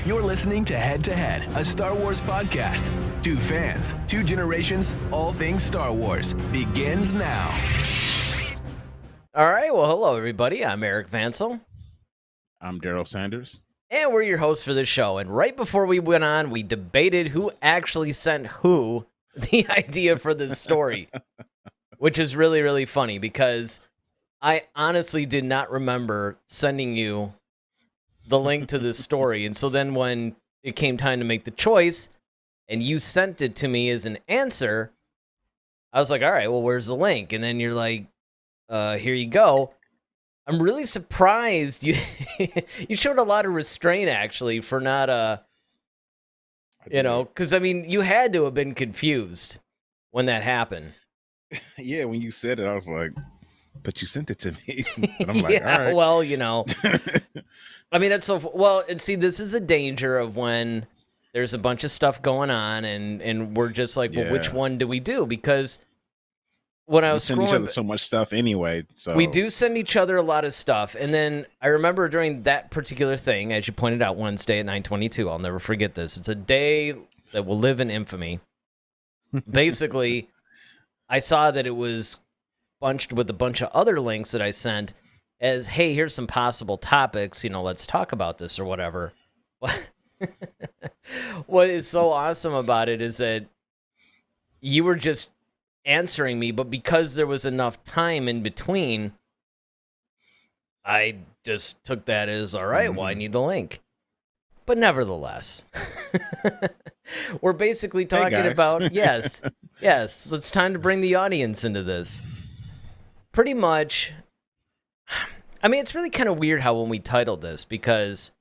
You're listening to Head to Head, a Star Wars podcast. Two fans, two generations, all things Star Wars begins now. All right, well, hello, everybody. I'm Eric Vansel. I'm Daryl Sanders. And we're your hosts for this show. And right before we went on, we debated who actually sent who the idea for this story, which is really, really funny because I honestly did not remember sending you the link to this story. And so then when it came time to make the choice and you sent it to me as an answer, I was like, all right, well, where's the link? And then you're like, here you go. I'm really surprised you you showed a lot of restraint, actually, for not, because, I mean, you had to have been confused when that happened. Yeah, when you said it, I was like, but you sent it to me. And I'm like, Yeah, all right. well, I mean, that's so, well, and see, this is a danger of when there's a bunch of stuff going on and we're just like, well, which Yeah. one do we do? Because when I We was send each scrolling, other so much stuff anyway. So we do send each other a lot of stuff. And then I remember during that particular thing, as you pointed out, Wednesday at 9:22, I'll never forget this. It's a day that will live in infamy. Basically, I saw that it was bunched with a bunch of other links that I sent as, hey, here's some possible topics, let's talk about this or whatever. What is so awesome about it is that you were just answering me, but because there was enough time in between, I just took that as, all right, well, I need the link. But nevertheless, we're basically talking about, yes, it's time to bring the audience into this. Pretty much, I mean, it's really kind of weird how when we titled this, because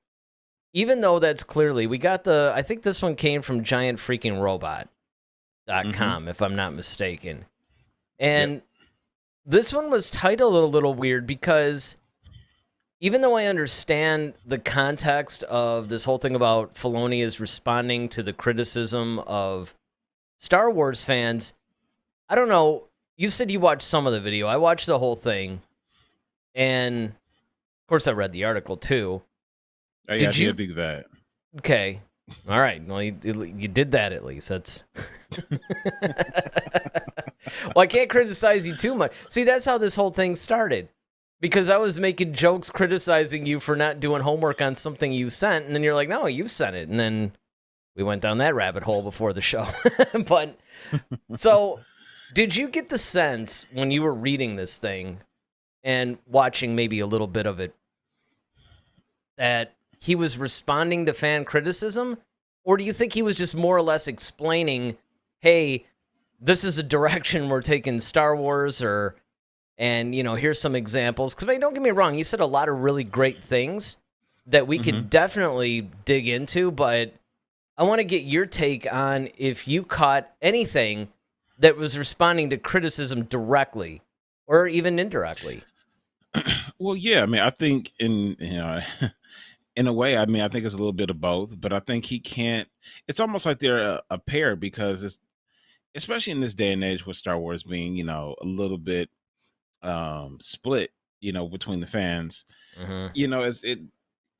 even though that's clearly, we got I think this one came from giantfreakingrobot.com, if I'm not mistaken. And this one was titled a little weird because even though I understand the context of this whole thing about Filoni is responding to the criticism of Star Wars fans, I don't know. You said you watched some of the video. I watched the whole thing. And, of course, I read the article, too. Oh, yeah, Did you do that? Okay. All right. Well, you did that at least. That's well, I can't criticize you too much. See, that's how this whole thing started. Because I was making jokes criticizing you for not doing homework on something you sent, and then you're like, no, you sent it. And then we went down that rabbit hole before the show. But so did you get the sense when you were reading this thing and watching maybe a little bit of it that he was responding to fan criticism? Or do you think he was just more or less explaining, hey, this is a direction we're taking Star Wars, and here's some examples? Because, I mean, don't get me wrong, you said a lot of really great things that we could definitely dig into, but I want to get your take on if you caught anything that was responding to criticism directly or even indirectly. Well, yeah. I mean, I think in a way, I mean, I think it's a little bit of both, but I think he can't. It's almost like they're a pair because it's, especially in this day and age with Star Wars being, a little bit split, between the fans.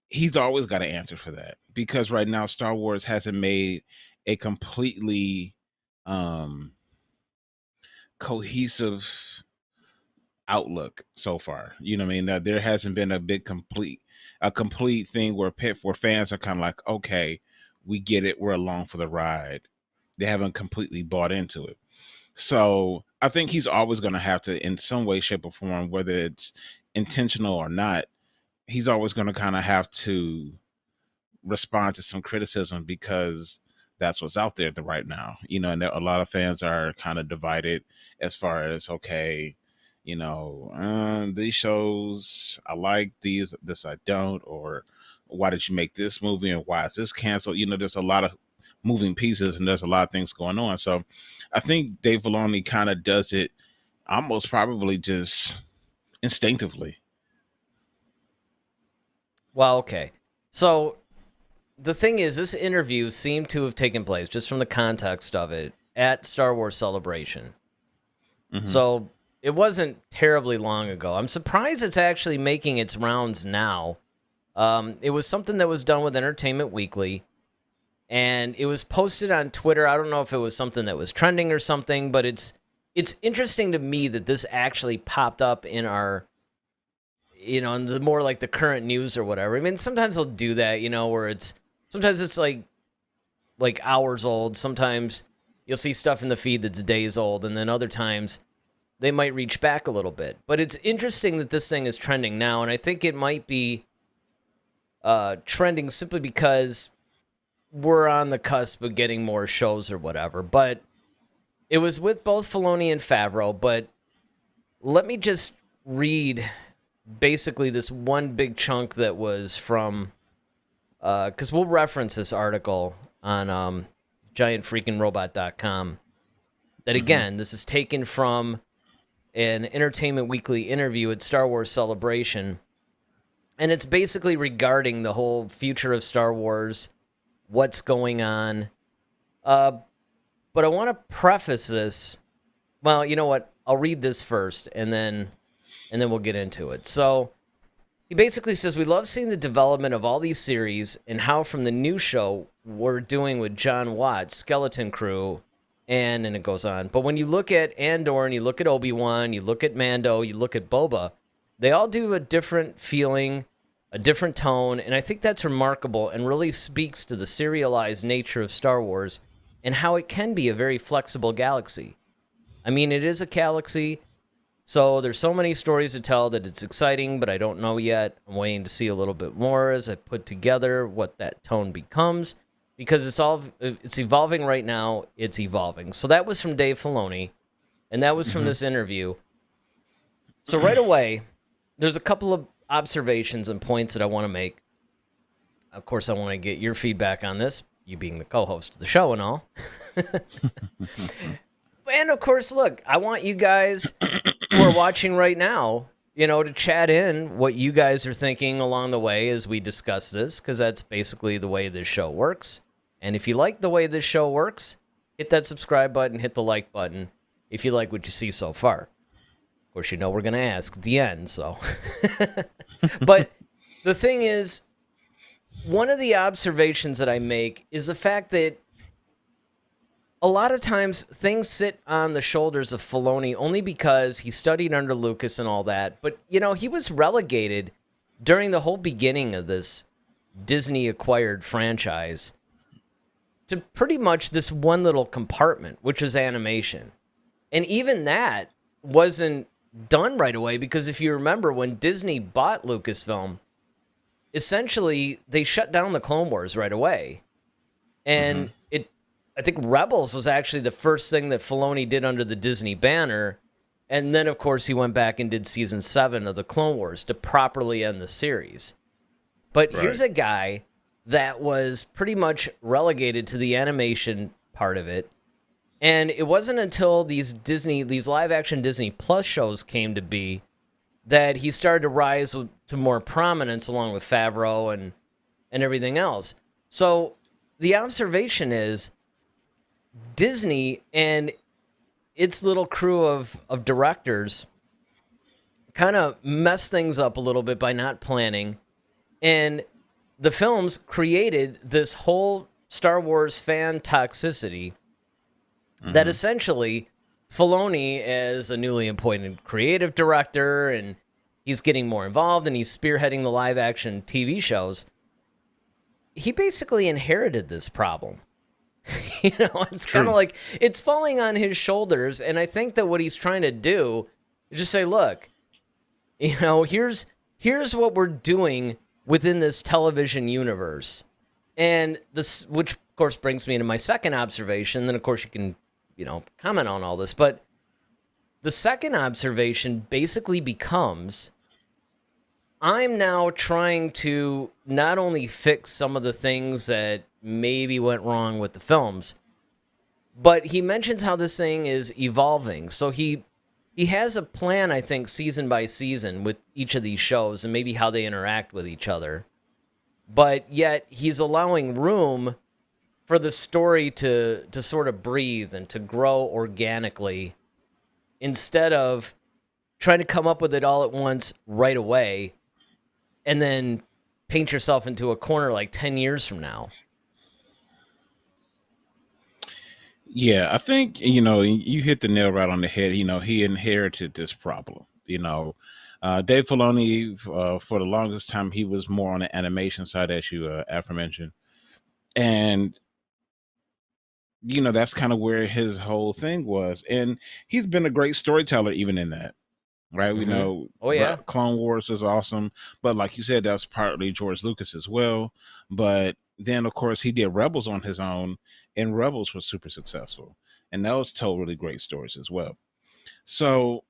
He's always got to answer for that because right now Star Wars hasn't made a completely cohesive outlook so far. You know what I mean? That there hasn't been a complete thing where fans are kind of like, okay, we get it, we're along for the ride. They haven't completely bought into it. So I think he's always going to have to, in some way, shape, or form, whether it's intentional or not, he's always going to kind of have to respond to some criticism because that's what's out there right now. And a lot of fans are kind of divided as far as, okay, these shows I like, this I don't, or why did you make this movie and why is this canceled? There's a lot of moving pieces and there's a lot of things going on. So I think Dave Filoni kind of does it almost probably just instinctively. Well, okay. So the thing is, this interview seemed to have taken place, just from the context of it, at Star Wars Celebration. So it wasn't terribly long ago. I'm surprised it's actually making its rounds now. It was something that was done with Entertainment Weekly, and it was posted on Twitter. I don't know if it was something that was trending or something, but it's interesting to me that this actually popped up in our, in the more like the current news or whatever. I mean, sometimes they'll do that, where sometimes it's like hours old. Sometimes you'll see stuff in the feed that's days old, and then other times they might reach back a little bit. But it's interesting that this thing is trending now, and I think it might be trending simply because we're on the cusp of getting more shows or whatever. But it was with both Filoni and Favreau, but let me just read basically this one big chunk that was from, because we'll reference this article on giantfreakingrobot.com, that again, this is taken from an Entertainment Weekly interview at Star Wars Celebration, and it's basically regarding the whole future of Star Wars, what's going on. But I want to preface this. Well, you know what? I'll read this first, and then we'll get into it. So he basically says, we love seeing the development of all these series and how from the new show we're doing with John Watts, Skeleton Crew, and it goes on. But when you look at Andor and you look at Obi-Wan, you look at Mando, you look at Boba, they all do a different feeling, a different tone, and I think that's remarkable and really speaks to the serialized nature of Star Wars and how it can be a very flexible galaxy. I mean, it is a galaxy, so there's so many stories to tell that it's exciting, but I don't know yet. I'm waiting to see a little bit more as I put together what that tone becomes, because it's evolving right now. It's evolving. So that was from Dave Filoni, and that was from this interview. So right away, there's a couple of observations and points that I want to make. Of course, I want to get your feedback on this, you being the co-host of the show and all. And of course, look, I want you guys who are watching right now, to chat in what you guys are thinking along the way as we discuss this, because that's basically the way this show works. And if you like the way this show works, hit that subscribe button, hit the like button if you like what you see so far. Of course, we're going to ask at the end, so. But the thing is, one of the observations that I make is the fact that a lot of times things sit on the shoulders of Filoni only because he studied under Lucas and all that. But, he was relegated during the whole beginning of this Disney-acquired franchise to pretty much this one little compartment, which was animation. And even that wasn't done right away, because if you remember, when Disney bought Lucasfilm, essentially they shut down the Clone Wars right away. And I think Rebels was actually the first thing that Filoni did under the Disney banner. And then, of course, he went back and did Season 7 of the Clone Wars to properly end the series. But here's a guy that was pretty much relegated to the animation part of it. And it wasn't until these live-action Disney Plus shows came to be that he started to rise to more prominence along with Favreau and everything else. So the observation is, Disney and its little crew of directors kind of messed things up a little bit by not planning. And the films created this whole Star Wars fan toxicity that essentially Filoni, as a newly appointed creative director, and he's getting more involved and he's spearheading the live-action TV shows, he basically inherited this problem. It's kind of like it's falling on his shoulders, and I think that what he's trying to do is just say, look, here's what we're doing within this television universe. And this, which of course brings me into my second observation, then of course you can, comment on all this, but the second observation basically becomes, I'm now trying to not only fix some of the things that maybe went wrong with the films, but he mentions how this thing is evolving. So he has a plan, I think, season by season with each of these shows and maybe how they interact with each other. But yet he's allowing room for the story to sort of breathe and to grow organically instead of trying to come up with it all at once right away and then paint yourself into a corner like 10 years from now. Yeah, I think, you hit the nail right on the head. He inherited this problem. Dave Filoni, for the longest time, he was more on the animation side, as you aforementioned. And, that's kind of where his whole thing was. And he's been a great storyteller even in that. Right, we know. Oh yeah, Clone Wars was awesome, but like you said, that's partly George Lucas as well. But then, of course, he did Rebels on his own, and Rebels was super successful, and those told really great stories as well. So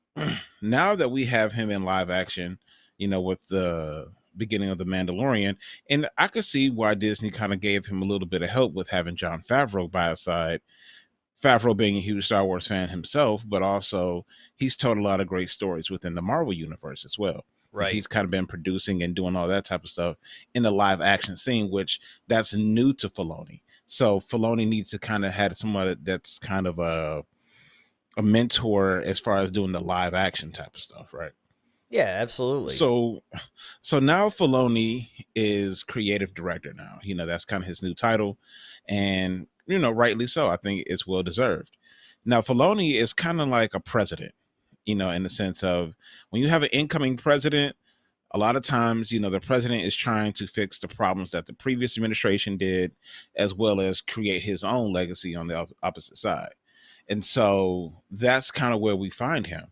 now that we have him in live action, with the beginning of the Mandalorian, and I could see why Disney kind of gave him a little bit of help with having Jon Favreau by his side. Favreau being a huge Star Wars fan himself, but also he's told a lot of great stories within the Marvel universe as well. right. He's kind of been producing and doing all that type of stuff in the live action scene, which that's new to Filoni. So Filoni needs to kind of have someone that's kind of a mentor as far as doing the live action type of stuff, right? Yeah, absolutely. So now Filoni is creative director now. That's kind of his new title, and rightly so. I think it's well deserved. Now Filoni is kind of like a president, in the sense of when you have an incoming president, a lot of times, the president is trying to fix the problems that the previous administration did, as well as create his own legacy on the opposite side. And so that's kind of where we find him.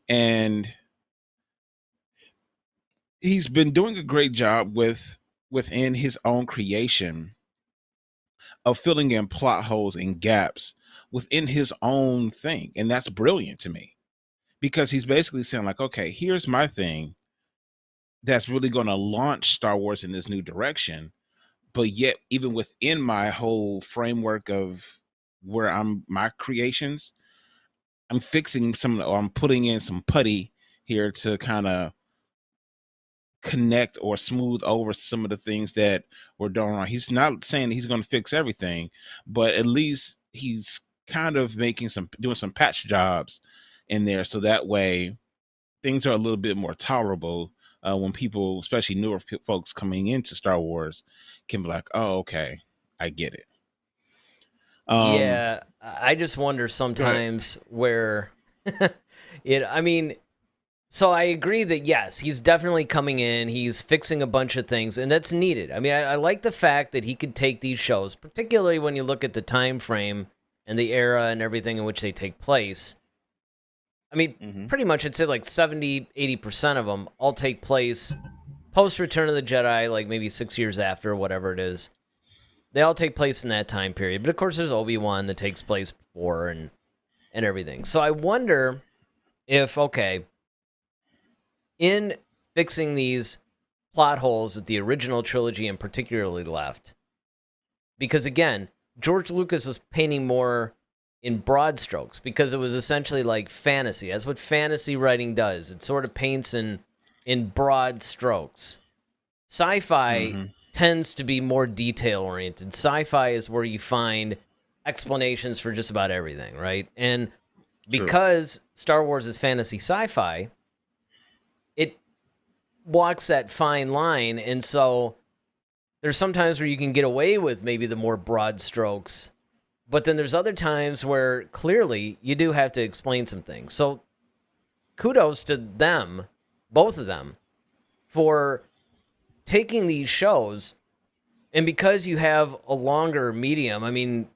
And he's been doing a great job within his own creation of filling in plot holes and gaps within his own thing. And that's brilliant to me, because he's basically saying like, okay, here's my thing that's really going to launch Star Wars in this new direction. But yet, even within my whole framework of where my creations, I'm fixing I'm putting in some putty here to kind of connect or smooth over some of the things that were done wrong. He's not saying he's going to fix everything, but at least he's kind of doing some patch jobs in there, so that way things are a little bit more tolerable when people, especially newer folks coming into Star Wars, can be like, oh, okay, I get it. Yeah, I just wonder sometimes where so I agree that yes, he's definitely coming in, he's fixing a bunch of things, and that's needed. I mean, I like the fact that he could take these shows, particularly when you look at the time frame and the era and everything in which they take place. I mean, pretty much I'd say like 70, 80% of them all take place post Return of the Jedi, like maybe 6 years after, whatever it is. They all take place in that time period. But of course, there's Obi-Wan that takes place before and everything. So I wonder if, okay, in fixing these plot holes that the original trilogy in particularly left, because again, George Lucas was painting more in broad strokes because it was essentially like fantasy. That's what fantasy writing does. It sort of paints in broad strokes. Sci-fi tends to be more detail-oriented. Sci-fi is where you find explanations for just about everything, right? And because Star Wars is fantasy sci-fi, it walks that fine line, and so there's sometimes where you can get away with maybe the more broad strokes, but then there's other times where clearly you do have to explain some things. So kudos to them, both of them, for taking these shows, and because you have a longer medium, I mean,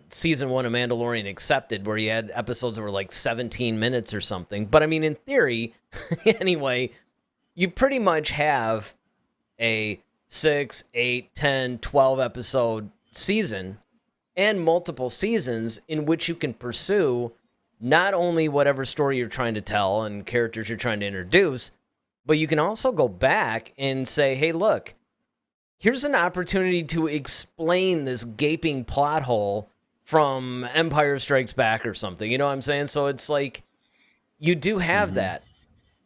season 1 of Mandalorian accepted, where you had episodes that were like 17 minutes or something. But I mean, in theory, anyway, you pretty much have a 6, 8, 10, 12 episode season and multiple seasons in which you can pursue not only whatever story you're trying to tell and characters you're trying to introduce, but you can also go back and say, hey, look, here's an opportunity to explain this gaping plot hole from Empire Strikes Back or something. You know what I'm saying? So it's like you do have that.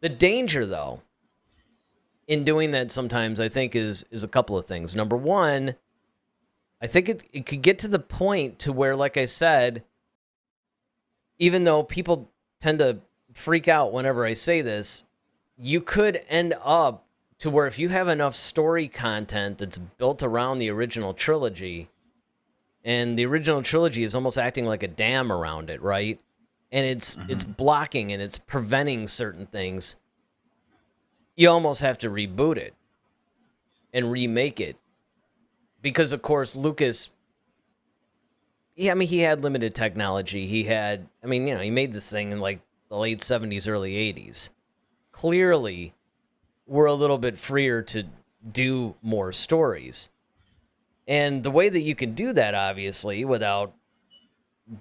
The danger, though, in doing that sometimes, I think, is a couple of things. Number one, I think it could get to the point to where, like I said, even though people tend to freak out whenever I say this, you could end up to where if you have enough story content that's built around the original trilogy, and the original trilogy is almost acting like a dam around it, right? And it's blocking and it's preventing certain things, you almost have to reboot it and remake it. Because, of course, Lucas, he had limited technology. He made this thing in like the late 70s, early 80s. Clearly, we're a little bit freer to do more stories. And the way that you can do that, obviously, without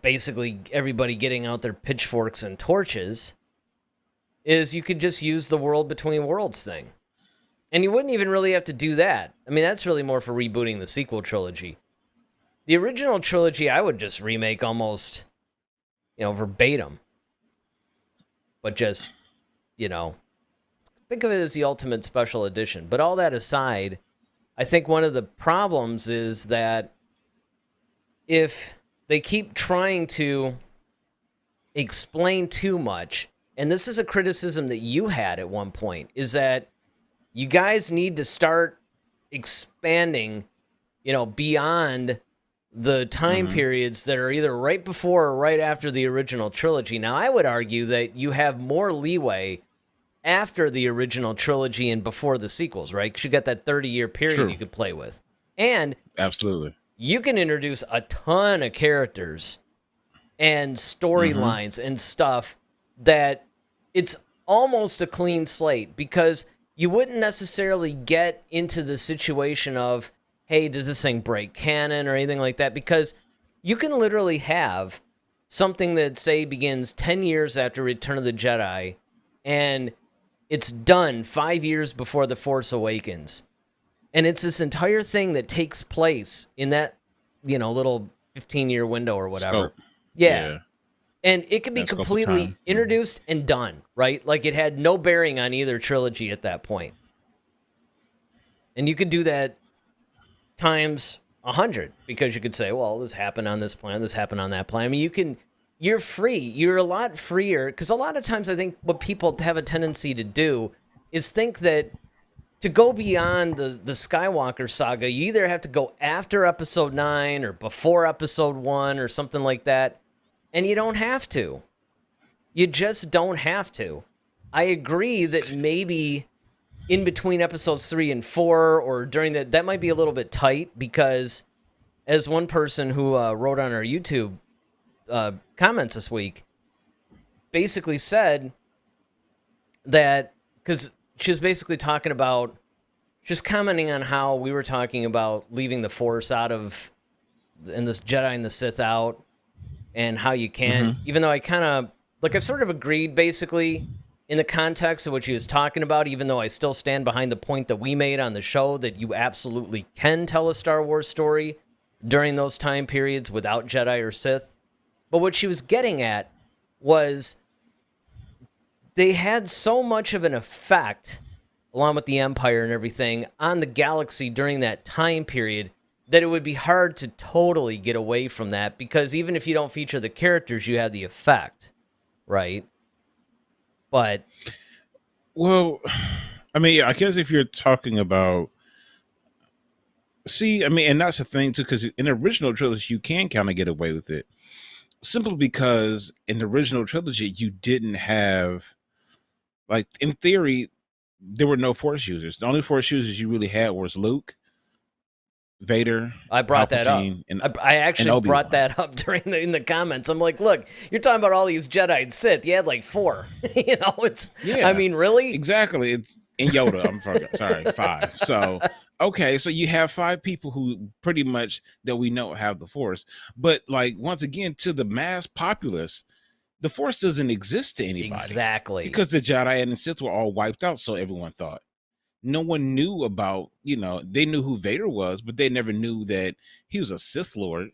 basically everybody getting out their pitchforks and torches, is you could just use the world between worlds thing. And you wouldn't even really have to do that. I mean, that's really more for rebooting the sequel trilogy. The original trilogy, I would just remake almost, verbatim. But just, think of it as the ultimate special edition. But all that aside, I think one of the problems is that if they keep trying to explain too much, and this is a criticism that you had at one point, is that you guys need to start expanding, beyond the time periods that are either right before or right after the original trilogy. Now, I would argue that you have more leeway after the original trilogy and before the sequels, right? Because you got that 30-year period you could play with. And absolutely, you can introduce a ton of characters and storylines and stuff that it's almost a clean slate, because you wouldn't necessarily get into the situation of, hey, does this thing break canon or anything like that? Because you can literally have something that, say, begins 10 years after Return of the Jedi, and it's done 5 years before The Force Awakens. And it's this entire thing that takes place in that, little 15-year window or whatever. Scope. Yeah. And it could be That's completely introduced and done, right? Like it had no bearing on either trilogy at that point. And you could do that times 100, because you could say, well, this happened on this planet, this happened on that planet. I mean, you're free. You're a lot freer, because a lot of times I think what people have a tendency to do is think that to go beyond the Skywalker saga, you either have to go after Episode 9 or before Episode 1 or something like that. And you don't have to. You just don't have to. I agree that maybe in between Episodes 3 and 4 or during that might be a little bit tight, because as one person who wrote on our YouTube comments this week basically said that, because she was basically talking about, just commenting on how we were talking about leaving the Force out of, and this Jedi and the Sith out, and how you can, even though I sort of agreed basically in the context of what she was talking about, even though I still stand behind the point that we made on the show that you absolutely can tell a Star Wars story during those time periods without Jedi or Sith. But what she was getting at was they had so much of an effect, along with the Empire and everything, on the galaxy during that time period, that it would be hard to totally get away from that, because even if you don't feature the characters, you have the effect, right? But, well, I mean, I guess if you're talking about, and that's the thing too, because in the original trilogy, you can kind of get away with it, simply because in the original trilogy, you didn't have, like, in theory, there were no Force users. The only Force users you really had was Luke, Vader. I brought that up. And I actually brought that up in the comments. I'm like, look, you're talking about all these Jedi and Sith. You had like 4. I mean, really? Exactly. It's in Yoda. Sorry, 5. So, okay, so you have 5 people who pretty much that we know have the Force. But like, once again, to the mass populace, the Force doesn't exist to anybody. Exactly. Because the Jedi and the Sith were all wiped out, so everyone thought. No one knew about, they knew who Vader was, but they never knew that he was a Sith Lord,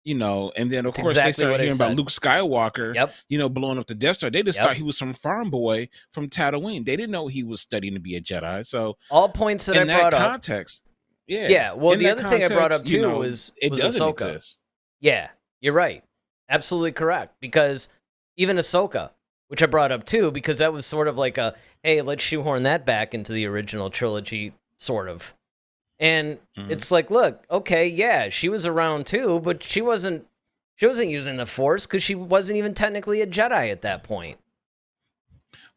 and then of course they started hearing about Luke Skywalker, blowing up the Death Star. They just thought he was some farm boy from Tatooine. They didn't know he was studying to be a Jedi. So all points that I brought up. Context, well, the other thing I brought up too was Ahsoka. Exist. Yeah, you're right. Absolutely correct. Because even Ahsoka, which I brought up too, because that was sort of like a, hey, let's shoehorn that back into the original trilogy, sort of. And it's like, look, okay, yeah, she was around too, but she wasn't using the Force because she wasn't even technically a Jedi at that point.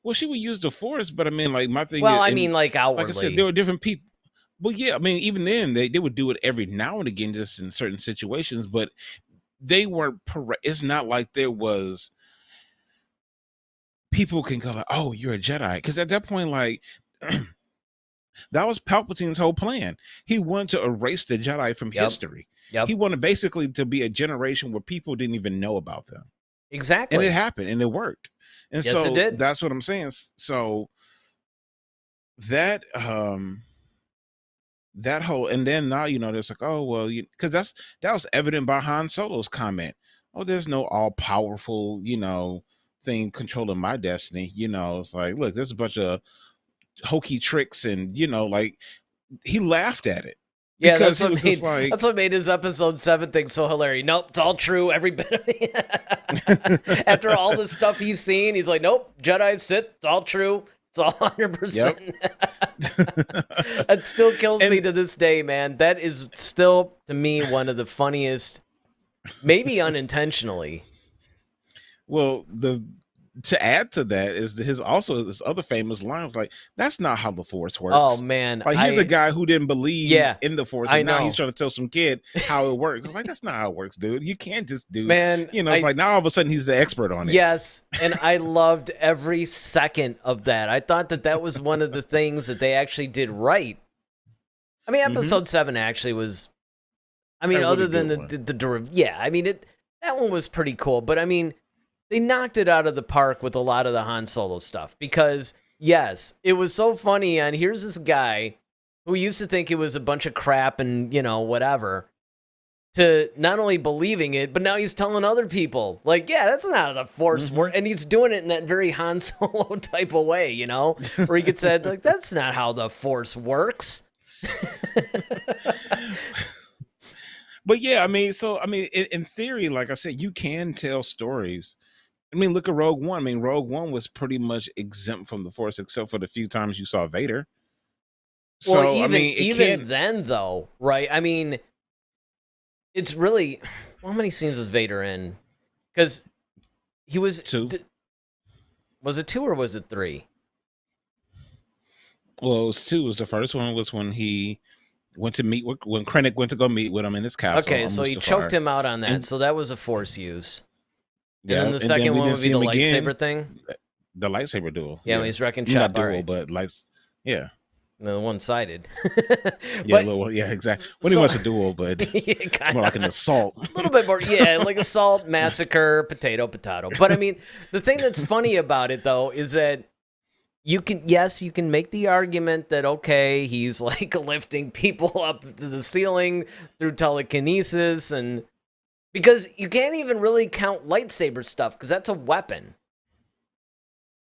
Well, she would use the Force, but I mean, like, my thing Well, is, I mean, like, outwardly. like I said, there were different people. Well, yeah, I mean, even then, they would do it every now and again, just in certain situations, but they weren't, it's not like there was, people can go like, oh, you're a Jedi. Because at that point, like, that was Palpatine's whole plan. He wanted to erase the Jedi from history. Yep. He wanted basically to be a generation where people didn't even know about them. Exactly. And it happened, and it worked. And yes, so it did. That's what I'm saying. So that that whole, and then now, you know, there's like, oh, well, because that was evident by Han Solo's comment. Oh, there's no all powerful, you know, thing controlling my destiny. You know, it's like, look, there's a bunch of hokey tricks, and, you know, like, he laughed at it. Yeah, Because that's what made his episode 7 thing so hilarious. Nope, it's all true. Every bit of it. After all the stuff he's seen, he's like, nope, Jedi, Sith, it's all true. It's all 100%. That still kills me to this day, man. That is still, to me, one of the funniest, maybe unintentionally. Well, to add to that is his other famous lines, like, that's not how the Force works. Oh man, like, he's a guy who didn't believe in the Force, and now he's trying to tell some kid how it works. It's like, that's not how it works, dude. You can't just do, man. You know, it's like now all of a sudden he's the expert on it. Yes, and I loved every second of that. I thought that was one of the things that they actually did right. I mean, episode 7 actually was. I mean, other than I mean, that one was pretty cool, but I mean, they knocked it out of the park with a lot of the Han Solo stuff, because yes, it was so funny. And here's this guy who used to think it was a bunch of crap and, you know, whatever, to not only believing it, but now he's telling other people, like, yeah, that's not how the Force works. And he's doing it in that very Han Solo type of way, you know, where he could say, like, that's not how the Force works. But yeah, I mean, in theory, like I said, you can tell stories. I mean, look at Rogue One. I mean, Rogue One was pretty much exempt from the Force, except for the few times you saw Vader. Well, so, even then, though, right? I mean, it's really, how many scenes was Vader in? Because he was 2. Was it 2 or was it 3? Well, it was 2. Was the first one was when he went to meet when Krennic went to go meet with him in his castle. Okay, so he choked him out on that. So that was a Force use. And then the second one would be the lightsaber thing. The lightsaber duel. Yeah, when he's wrecking Chop. Not duel, but yeah. The one-sided. Yeah, exactly. Well, so, much a duel, but more like an assault. A little bit more, yeah, like assault, massacre, potato. But I mean, the thing that's funny about it, though, is that you can make the argument that, okay, he's like lifting people up to the ceiling through telekinesis, and because you can't even really count lightsaber stuff because that's a weapon.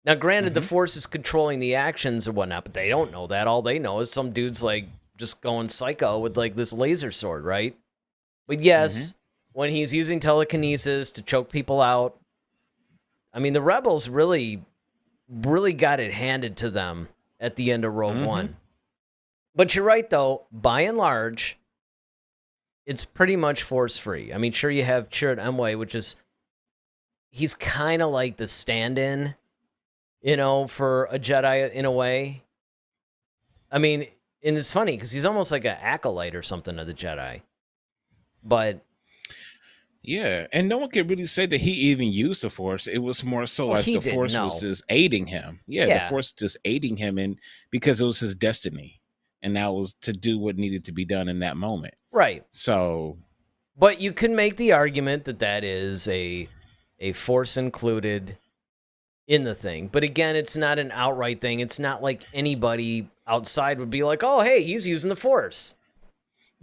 Now, granted, the Force is controlling the actions or whatnot, but they don't know that. All they know is some dude's like just going psycho with like this laser sword, right? But yes, when he's using telekinesis to choke people out, I mean, the Rebels really got it handed to them at the end of Rogue One. But you're right, though. By and large, it's pretty much Force-free. I mean, sure, you have Chirrut Îmwe, which is, he's kind of like the stand-in, you know, for a Jedi in a way. I mean, and it's funny because he's almost like an acolyte or something of the Jedi. But yeah, and no one can really say that he even used the Force. It was more so like the Force was just aiding him. Yeah, the Force just aiding him, and because it was his destiny, and that was to do what needed to be done in that moment. Right. So, but you can make the argument that is a Force included in the thing. But again, it's not an outright thing. It's not like anybody outside would be like, oh, hey, he's using the Force.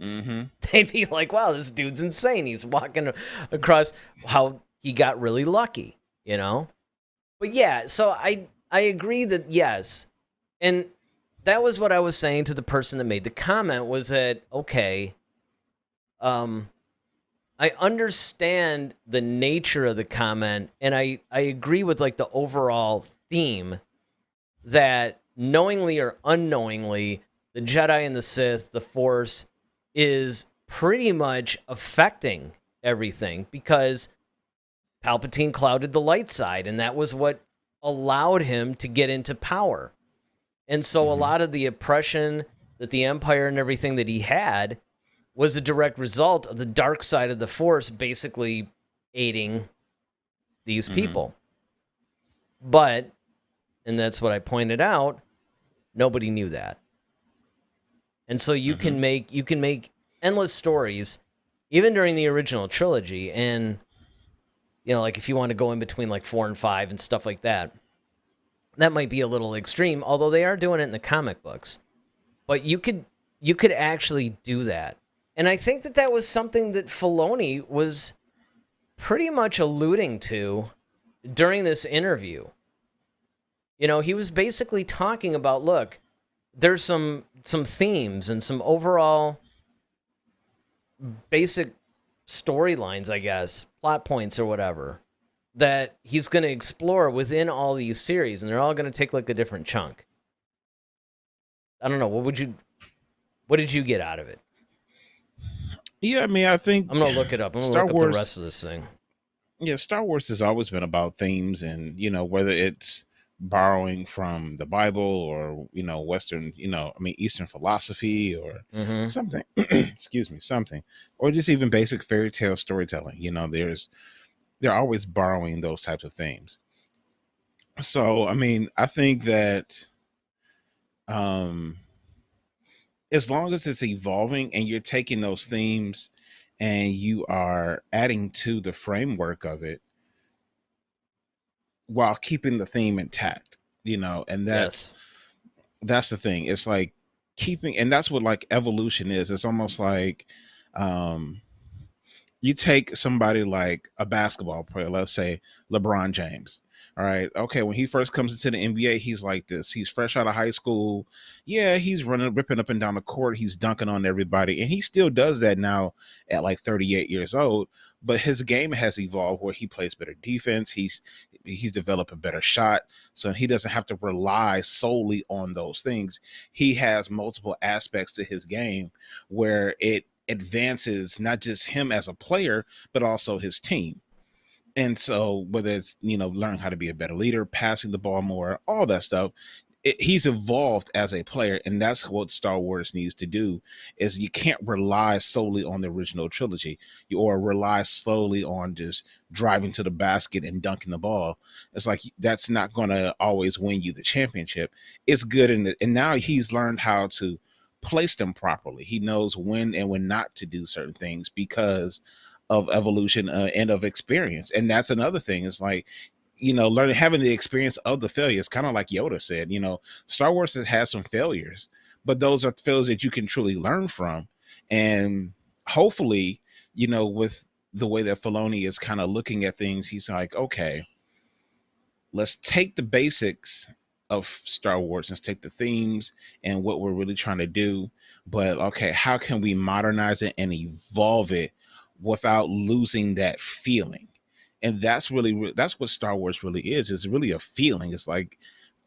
They'd be like, wow, this dude's insane. He's walking across, how he got really lucky, you know? But yeah, so I agree that yes. And that was what I was saying to the person that made the comment, was that, okay, I I understand the nature of the comment, and I agree with like the overall theme that knowingly or unknowingly, the Jedi and the Sith, the Force, is pretty much affecting everything because Palpatine clouded the light side, and that was what allowed him to get into power. And so a lot of the oppression that the Empire and everything that he had was a direct result of the dark side of the Force basically aiding these people. But, and that's what I pointed out, nobody knew that. And so you can make endless stories, even during the original trilogy, and you know, like if you want to go in between like 4 and 5 and stuff like that, that might be a little extreme, although they are doing it in the comic books. But you could actually do that. And I think that was something that Filoni was pretty much alluding to during this interview. You know, he was basically talking about, look, there's some themes and some overall basic storylines, I guess, plot points or whatever, that he's going to explore within all these series, and they're all going to take like a different chunk. I don't know. What did you get out of it? Yeah, I mean, I think I'm going to look it up. I'm going to look up the rest of this thing. Yeah, Star Wars has always been about themes, and, you know, whether it's borrowing from the Bible or, you know, Western, you know, I mean, Eastern philosophy or something, excuse me, something, or just even basic fairy tale storytelling. You know, they're always borrowing those types of themes. So, I mean, I think that as long as it's evolving and you're taking those themes and you are adding to the framework of it while keeping the theme intact, you know, and that's the thing. It's like keeping, and that's what like evolution is. It's almost like you take somebody like a basketball player, let's say LeBron James. All right. Okay. When he first comes into the NBA, he's like this. He's fresh out of high school. Yeah, he's ripping up and down the court. He's dunking on everybody. And he still does that now at like 38 years old. But his game has evolved where he plays better defense. He's developed a better shot. So he doesn't have to rely solely on those things. He has multiple aspects to his game where it advances not just him as a player, but also his team. And so whether it's, you know, learning how to be a better leader, passing the ball more, all that stuff, he's evolved as a player. And that's what Star Wars needs to do, is you can't rely solely on the original trilogy or rely solely on just driving to the basket and dunking the ball. It's like, that's not going to always win you the championship. It's good. And now he's learned how to place them properly. He knows when and when not to do certain things because of evolution and of experience. And that's another thing. It's like, you know, having the experience of the failures, kind of like Yoda said, you know, Star Wars has had some failures, but those are failures that you can truly learn from. And hopefully, you know, with the way that Filoni is kind of looking at things, he's like, okay, let's take the basics of Star Wars, let's take the themes and what we're really trying to do, but okay, how can we modernize it and evolve it without losing that feeling? And that's what Star Wars really is. It's really a feeling. It's like,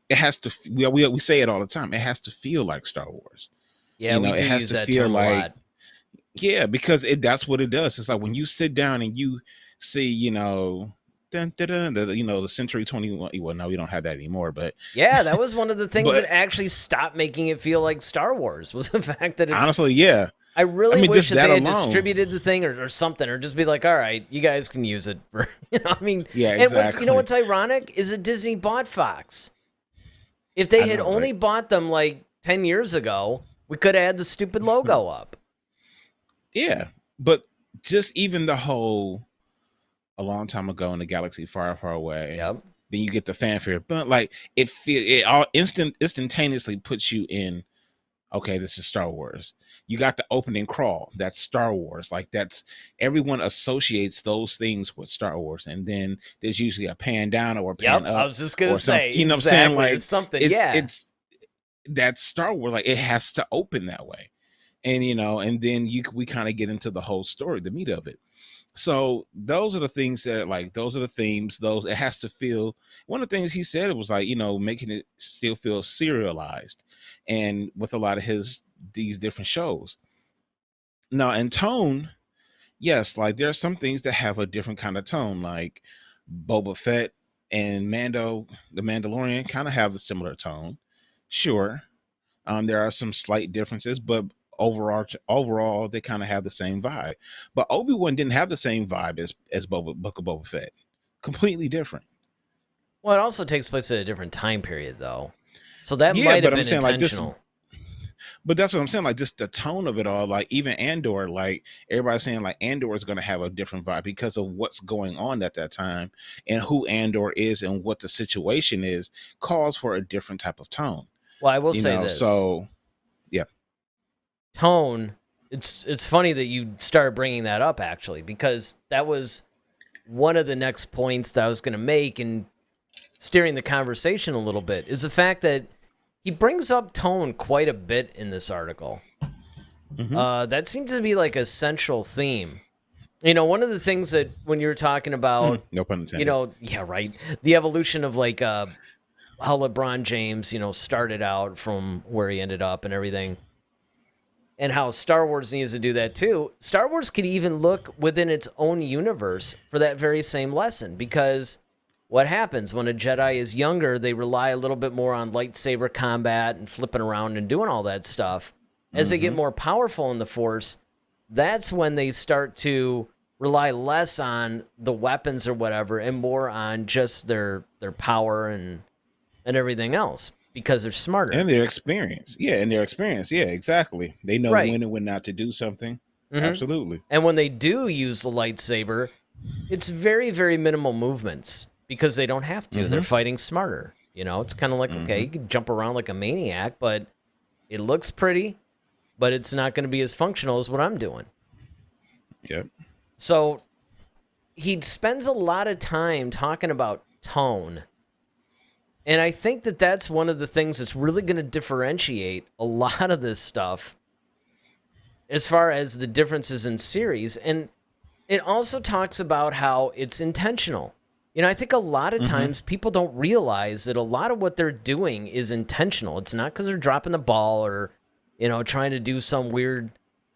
it has to, we say it all the time, it has to feel like Star Wars. Yeah, you know, it has to feel like, yeah, because that's what it does. It's like when you sit down and you see, you know, the Century 21. Well, no, we don't have that anymore, but yeah, that was one of the things that actually stopped making it feel like Star Wars, was the fact that it's, honestly, yeah, I really wish that they had distributed the thing or something, or just be like, all right, you guys can use it for, you know, I mean, yeah, exactly. And you know what's ironic is that Disney bought Fox. If they had only bought them like 10 years ago, we could have had the stupid logo up. Yeah, but just even the whole, a long time ago in a galaxy far, far away. Yep. Then you get the fanfare, but like it instantaneously puts you in, okay, this is Star Wars. You got the opening crawl, that's Star Wars. Like, that's, everyone associates those things with Star Wars, and then there's usually a pan down or a pan up. I was just gonna say, you know exactly, what I'm saying? Like something. it's that's Star Wars. Like, it has to open that way. And and then we kind of get into the whole story, the meat of it. So those are the things that, like, those are the themes. Those, it has to feel. One of the things he said, it was like, making it still feel serialized, and with a lot of these different shows. Now, in tone, yes, like there are some things that have a different kind of tone, like Boba Fett and Mando, the Mandalorian, kind of have a similar tone. Sure, there are some slight differences, but overall, they kind of have the same vibe. But Obi-Wan didn't have the same vibe as Book of Boba Fett. Completely different. Well, it also takes place at a different time period, though. So that Yeah, might have but I'm been saying, like, intentional. But that's what I'm saying. Like, just the tone of it all. Like, even Andor, like everybody's saying, like Andor is going to have a different vibe because of what's going on at that time, and who Andor is and what the situation is calls for a different type of tone. Well, I will say this. So, yeah. Tone. It's funny that you started bringing that up, actually, because that was one of the next points that I was going to make and steering the conversation a little bit, is the fact that he brings up tone quite a bit in this article. That seems to be like a central theme. One of the things that when you were talking about, no pun intended. yeah, right, the evolution of like how LeBron James, started out from where he ended up and everything, and how Star Wars needs to do that too. Star Wars could even look within its own universe for that very same lesson, because what happens when a Jedi is younger, they rely a little bit more on lightsaber combat and flipping around and doing all that stuff. As they get more powerful in the Force, that's when they start to rely less on the weapons or whatever and more on just their power and everything else, because they're smarter. And their experience. Yeah, exactly. They know when and when not to do something. Absolutely. And when they do use the lightsaber, it's very, very minimal movements, because they don't have to. They're fighting smarter. It's kind of like, okay, you can jump around like a maniac, but it looks pretty, but it's not going to be as functional as what I'm doing. Yep. So he spends a lot of time talking about tone. And I think that that's one of the things that's really going to differentiate a lot of this stuff as far as the differences in series. And it also talks about how it's intentional. I think a lot of times people don't realize that a lot of what they're doing is intentional. It's not because they're dropping the ball or, trying to do some weird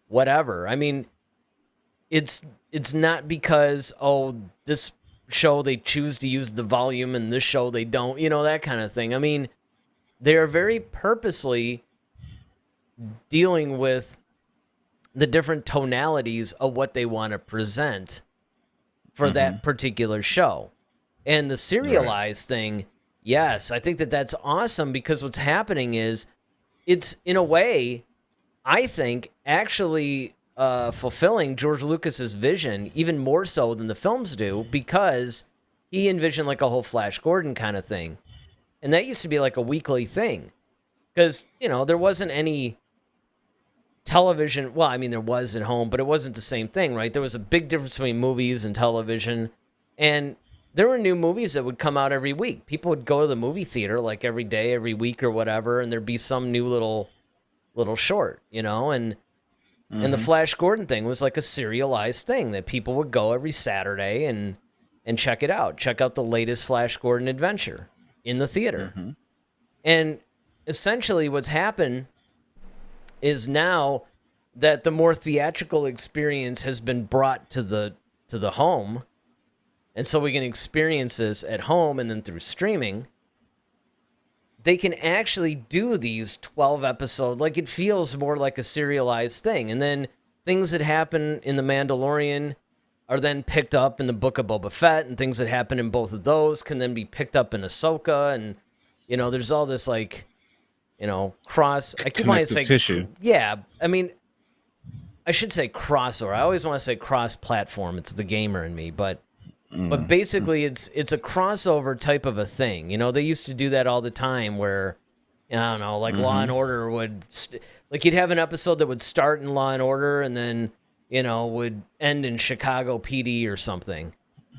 whatever. I mean, it's not because, this show they choose to use the volume and this show they don't, that kind of thing. I mean, they are very purposely dealing with the different tonalities of what they want to present for that particular show. And the serialized thing, yes, I think that that's awesome, because what's happening is it's, in a way, I think, actually fulfilling George Lucas's vision even more so than the films do, because he envisioned like a whole Flash Gordon kind of thing. And that used to be like a weekly thing, because, there wasn't any television. Well, I mean, there was at home, but it wasn't the same thing, right? There was a big difference between movies and television. And there were new movies that would come out every week. People would go to the movie theater like every day, every week or whatever, and there'd be some new little short, and the Flash Gordon thing was like a serialized thing that people would go every Saturday and check it out. Check out the latest Flash Gordon adventure in the theater. And essentially what's happened is now that the more theatrical experience has been brought to the home, and so we can experience this at home and then through streaming, they can actually do these 12 episodes. Like, it feels more like a serialized thing. And then things that happen in The Mandalorian are then picked up in the Book of Boba Fett, and things that happen in both of those can then be picked up in Ahsoka. And, there's all this, like, cross. I keep wanting to say tissue. Yeah. I mean, I should say crossover. I always want to say cross-platform. It's the gamer in me, but basically it's a crossover type of a thing. They used to do that all the time where, I don't know, like Law and Order would, like you'd have an episode that would start in Law and Order and then, would end in Chicago PD or something.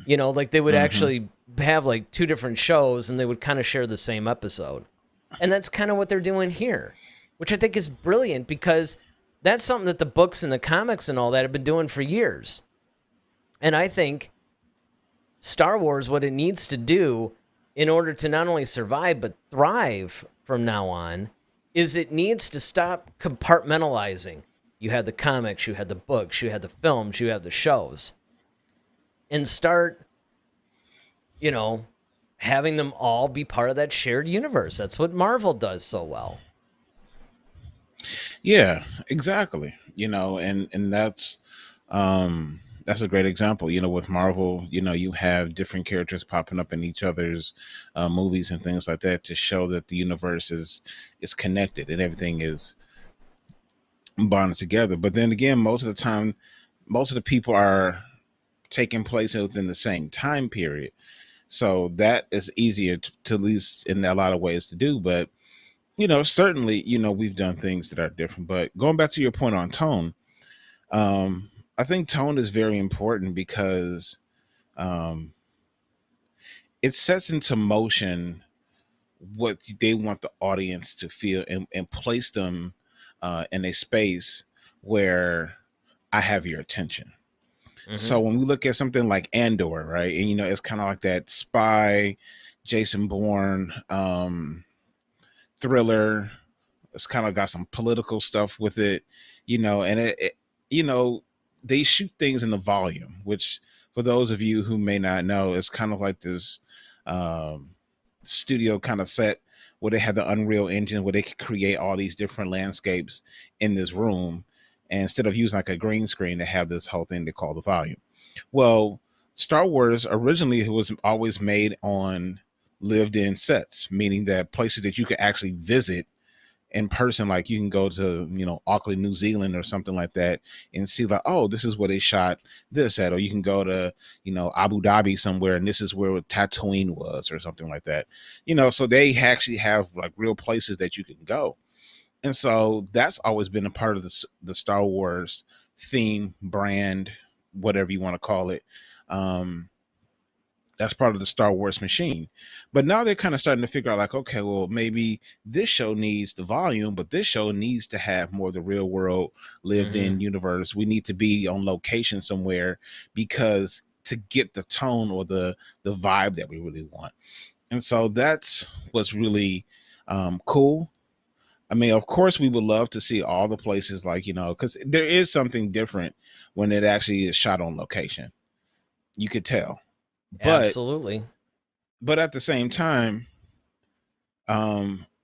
Like they would actually have like two different shows and they would kind of share the same episode. And that's kind of what they're doing here, which I think is brilliant, because That's something that the books and the comics and all that have been doing for years. And I think Star Wars, what it needs to do in order to not only survive but thrive from now on, is it needs to stop compartmentalizing. You had the comics, you had the books, you had the films, you had the shows, and start, having them all be part of that shared universe. That's what Marvel does so well. Yeah, exactly. And that's a great example. With Marvel, you have different characters popping up in each other's movies and things like that to show that the universe is connected and everything is bonded together. But then again, most of the time, most of the people are taking place within the same time period. So that is easier to at least in a lot of ways to do. But, certainly, we've done things that are different. But going back to your point on tone, I think tone is very important because it sets into motion what they want the audience to feel and place them in a space where I have your attention. So when we look at something like Andor, right, and it's kind of like that spy, Jason Bourne thriller. It's kind of got some political stuff with it, and it they shoot things in the volume, which for those of you who may not know, it's kind of like this studio kind of set where they have the Unreal Engine where they could create all these different landscapes in this room. And instead of using like a green screen, they have this whole thing they call the volume. Well, Star Wars originally was always made on lived in sets, meaning that places that you could actually visit in person, like you can go to, Auckland, New Zealand or something like that and see like, oh, this is where they shot this at, or you can go to, Abu Dhabi somewhere and this is where Tatooine was or something like that, so they actually have like real places that you can go. And so that's always been a part of the Star Wars theme, brand, whatever you want to call it. That's part of the Star Wars machine. But now they're kind of starting to figure out like, okay, well, maybe this show needs the volume, but this show needs to have more of the real world lived in universe. We need to be on location somewhere because to get the tone or the vibe that we really want. And so that's what's really cool. I mean, of course, we would love to see all the places like, because there is something different when it actually is shot on location. You could tell. But, Absolutely. But at the same time,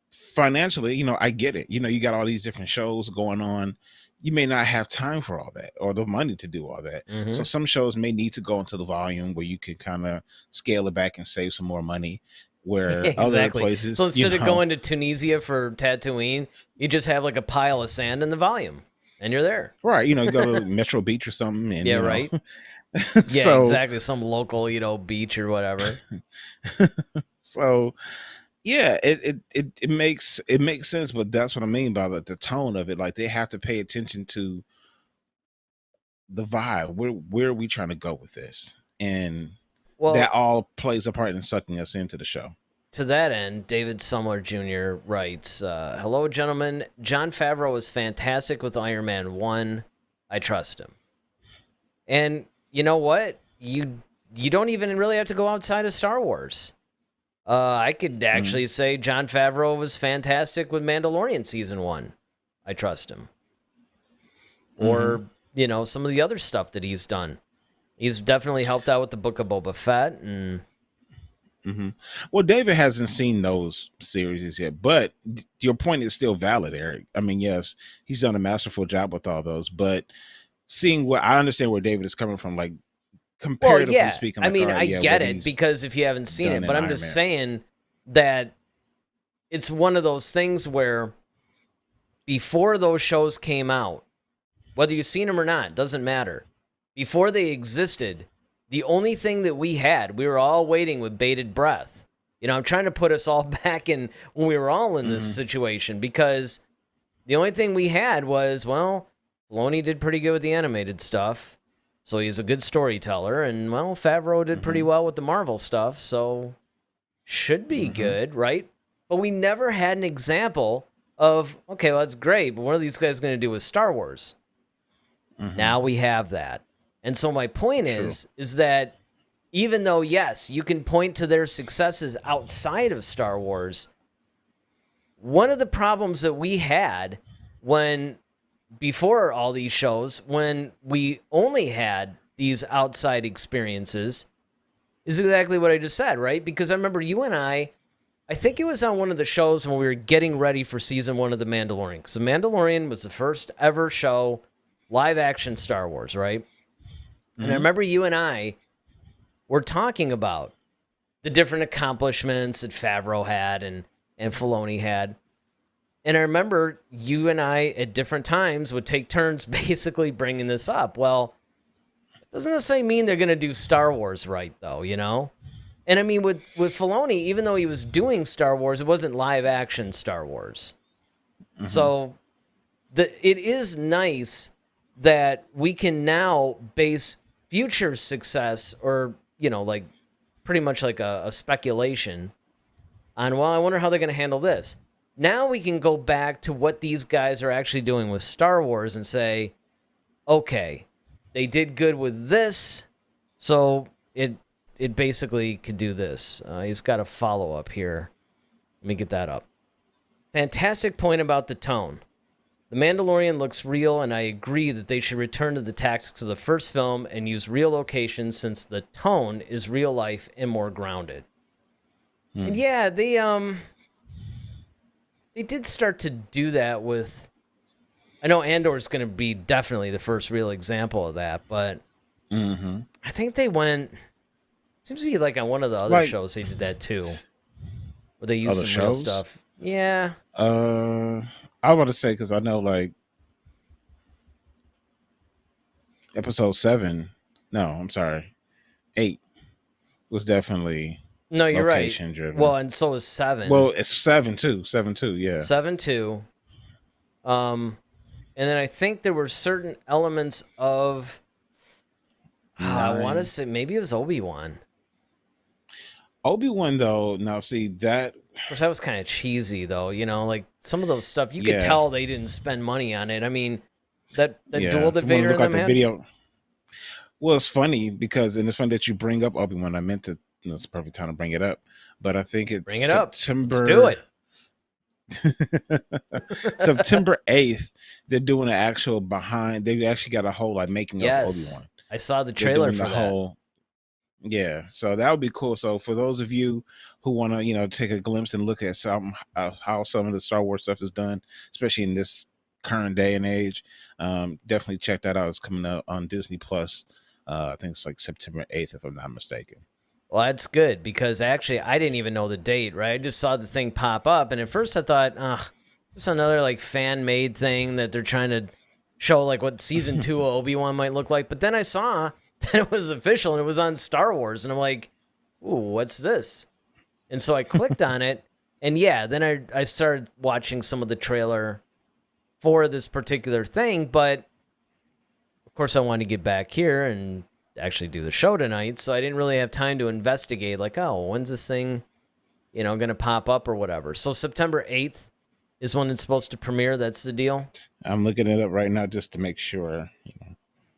financially, I get it. You got all these different shows going on. You may not have time for all that or the money to do all that. So some shows may need to go into the volume where you can kind of scale it back and save some more money. Where exactly. Other places, so instead of going to Tunisia for Tatooine, you just have like a pile of sand in the volume, and you're there. Right. You go to Metro Beach or something. And, right. Yeah, exactly. Some local, beach or whatever. So, yeah, it makes sense, but that's what I mean by the tone of it. Like they have to pay attention to the vibe. Where are we trying to go with this? And that all plays a part in sucking us into the show. To that end, David Sumler Jr. writes, hello, gentlemen. Jon Favreau is fantastic with Iron Man 1. I trust him. And you know what? You don't even really have to go outside of Star Wars. I could actually say Jon Favreau was fantastic with Mandalorian Season 1. I trust him. Or, some of the other stuff that he's done. He's definitely helped out with the Book of Boba Fett. And Well, David hasn't seen those series yet, but your point is still valid, Eric. I mean, yes, he's done a masterful job with all those, but seeing what I understand where David is coming from, like comparatively speaking. Like, I mean, I get it because if you haven't seen it, but I'm just saying that it's one of those things where before those shows came out, whether you've seen them or not, doesn't matter. Before they existed, the only thing that we were all waiting with bated breath. I'm trying to put us all back in when we were all in this situation, because the only thing we had was, well, Filoni did pretty good with the animated stuff, so he's a good storyteller, and, well, Favreau did pretty well with the Marvel stuff, so should be good, right? But we never had an example of, okay, well, that's great, but what are these guys going to do with Star Wars? Now we have that. And so my point is that even though, yes, you can point to their successes outside of Star Wars, one of the problems that we had before all these shows, when we only had these outside experiences, is exactly what I just said, right? Because I remember you and I think it was on one of the shows when we were getting ready for season 1 of The Mandalorian. Because The Mandalorian was the first ever show, live action Star Wars, right? And I remember you and I were talking about the different accomplishments that Favreau had and Filoni had. And I remember you and I at different times would take turns basically bringing this up. Well, it doesn't necessarily mean they're going to do Star Wars right, though, you know? And I mean, with Filoni, even though he was doing Star Wars, it wasn't live action Star Wars. So it is nice that we can now base future success, or, you know, like pretty much like a speculation on, well, I wonder how they're going to handle this. Now we can go back to what these guys are actually doing with Star Wars and say, okay, they did good with this, so it basically could do this. He's got a follow-up here. Let me get that up. Fantastic point about the tone. The Mandalorian looks real, and I agree that they should return to the tactics of the first film and use real locations, since the tone is real life and more grounded. And yeah, they did start to do that with... I know Andor's going to be definitely the first real example of that, but I think they went... Seems to be like on one of the other shows they did that too, where they used some real stuff. Yeah. I was about to say, because I know, like, episode 7, no, I'm sorry, 8 was definitely you're location right. driven. Well, and so is 7. Well, it's 7 too. 7 too, yeah. 7 too. And then I think there were certain elements of... I want to say maybe it was Obi-Wan. Obi-Wan, though, now see that... Of course, that was kind of cheesy, though. You know, like some of those stuff, you could tell they didn't spend money on it. I mean, that duel that Vader and them had. Video. Well, it's funny because, and it's funny that you bring up Obi-Wan. I meant to. It's the perfect time to bring it up, but I think it's bring it September. Let's do it. September 8th. They're doing an actual behind. They actually got a whole like making of Obi-Wan. I saw the trailer for that. Yeah, so that would be cool. So for those of you who want to, you know, take a glimpse and look at some how some of the Star Wars stuff is done, especially in this current day and age, definitely check that out. It's coming out on Disney Plus. I think it's like September 8th, if I'm not mistaken. Well, that's good, because actually I didn't even know the date, right? I just saw the thing pop up, and at first I thought, this is another like fan-made thing that they're trying to show like what season 2 of Obi-Wan might look like. But then I saw that it was official and it was on Star Wars, and I'm like, ooh, what's this? And so I clicked on it, and yeah, then I started watching some of the trailer for this particular thing, but of course I wanted to get back here and actually do the show tonight, so I didn't really have time to investigate, like, oh, when's this thing, you know, going to pop up or whatever. So September 8th is when it's supposed to premiere. That's the deal. I'm looking it up right now just to make sure, you know.